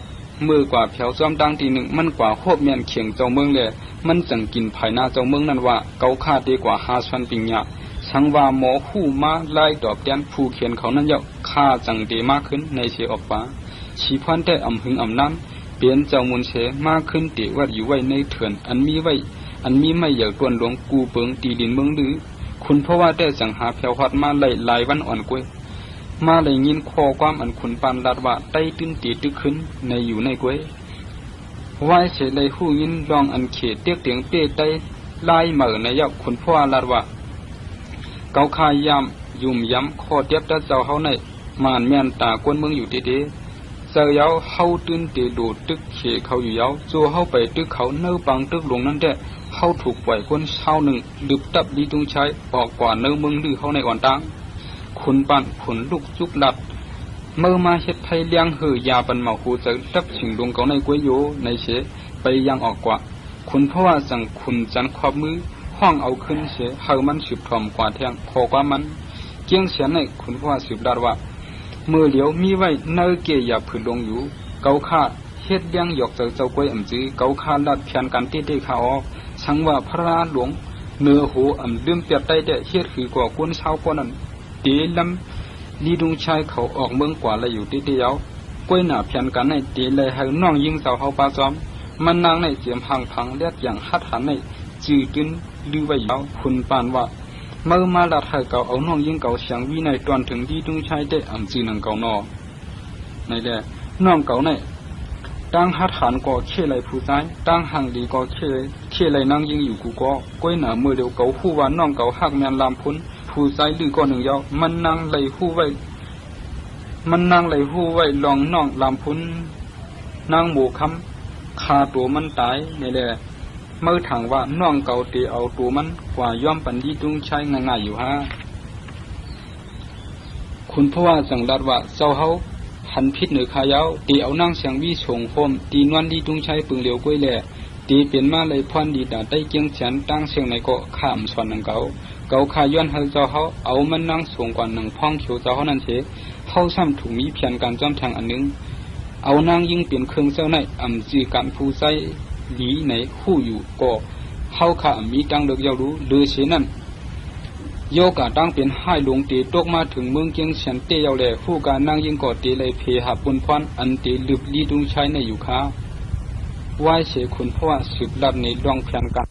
มือกว่าแผวซ้อมดังทีหนึ่งมันกว่าโคบเมียนเขียงเจ้าเมืองเลยมันจังกินภายหน้าเจ้าเมืองนั่นว่าเกาค่าดีกว่า5,000ปิงยาสังว่าหมอผู้มาไล่ตอบแทนผู้เขียนเขานั้นเยาค่าจังเดมากขึ้นในเชออกป่าชีพันได้อำหึงอำน้ำเปลี่ยนเจ้ามุนเชมากขึ้นเตว่าอยู่ไว้ในเถื่อนอันมีไม่อยากตวนหลวงกูเปิงตีดินเมืองหรือคุณเพราะว่าได้จังหาแผวฮอดมาไล่หลายวันอ่อนกวยมาเลยยินคอความอันขุนปานลัดว่าไต้ตื้นตีตึกขึ้นในอยู่ในกวยไว้เฉยเลยหู้ยินลองอันเขตเตียกเตียงเตะไต้ไล่เหม่อในยักขุนพ่อลัดว่าเกาคายยำยุ่มย้ำคอเตียบตาเจ้าเขาในมานแม่นตากวนเมืองอยู่เตะ เจ้าเย้าเฮาตื่นเตโดตึกเขเขาอยู่เย้าโจเฮาไปตึกเขาเนื้อปังตึกลงนั่นแท้เฮาถูกปล่อยคนเช้าหนึ่งดึบตับดีตุงใช้ออกกว่าเนื้อมึงดื้อเขาในอ่อนตังคุณปั่นผลลูกจุกหลัดเมื่อมาเฮ็ดไทยเลี้ยงเหือยาปันเมาหูเจอตับฉิงลงเขาในกุ้ยโยในเชไปยังออกกว่าคุณเพราะว่าสั่งคุณจันขอบมือห้องเอาขึ้นเชเฮามันสืบทอมกว่าแทงขอกว่ามันเกียงเสียนในคุณเพราะว่าสืบดัดว่าเมื่อเหลียวมีไว้เนื้อเกยอย่าผืนลงอยู่เกาขาเฮ็ดเลี้ยงหยอกเจ้ากล้วยอ่ำจื้อเกาขาลัดเพียนกันเต้ๆขาออกสังว่าพระหลวงเนื้อหูอ่ำลืมเปียบได้แต่เฮ็ดคือกว่าคนเช้าคนนั้นเตลำลีดุงชายเขาออกเมืองกว่าเลยอยู่เตี้ยๆกล้วยหน้าเพียนกันในเตเลยให้น้องยิงเสาเฮาปาจอมมันนางในเสียมพังพังเลียดอย่างฮัดหันในจื้อตึ้นลือไว้ยาวคุณปานว่าเมื่อมาลัดให้เก่าเอาน้องยิงเก่าเสียงวินัยตอนถึงลีดุงชายได้อ่ำจื้อนังเก่านอในแหละน้องเก่าในตั้งฮัดหันก็เชื่อไรผู้ชายตั้งหังดีก็เชื่อไรนางยิงอยู่กูก็กล้วยหน้าเมื่อเดียวเก่าหู้ว่าน้องเก่าหักแมนลามพ้นผู้ชายลือก็หนึ่งยาวมันนางไหลหู้ไว้ลองน้องลามพ้นนางโบคำคาตัวมันตายในแหละเมื่อถางว่าน้องเก่าเตเอาตัวมันกว่าย่อมปันดีตุงใช้ง่ายๆอยู่ฮะคุณพ่อว่าจังรัดว่าเจ้าเฮาหันพิษเหนือขายาวตีเอานั่งเสียงวิชงโฮมตีนวันดีตุงใช้ปึงเหลียวกล้วยแหล่ตีเปลี่ยนมาเลยพรดีดาได้เกียงเฉียนตั้งเสียงในก็ข้ามสวนนังเก่าขาย้อนเฮาเจ้าเฮาเอามันนั่งสูงกว่าหนึ่งพ่องเขียวเจ้าเฮานั่นเฉเฮาซ้ำถูกมีเพียนการจอมทางอันนึงเอานางยิงเปลี่ยนเครื่องเจ้าในอ่ำจีการผู้ใจหลีในคู่อยู่ก็เฮาขามีตั้งเลิกยาวรู้เลือเฉนั่นโยกาตั้งเป็นให้หลวงตีตกมาถึงเมืองเกียงเฉียนเตยาวแหล่ผู้การนั่งยิงก่อตีเลยเพหาปุนพรอันตีลึบลีดุงใช้ในอยู่ค้าไหว้เฉคุณเพราะว่าสืบลัดในดวงเพียนกัน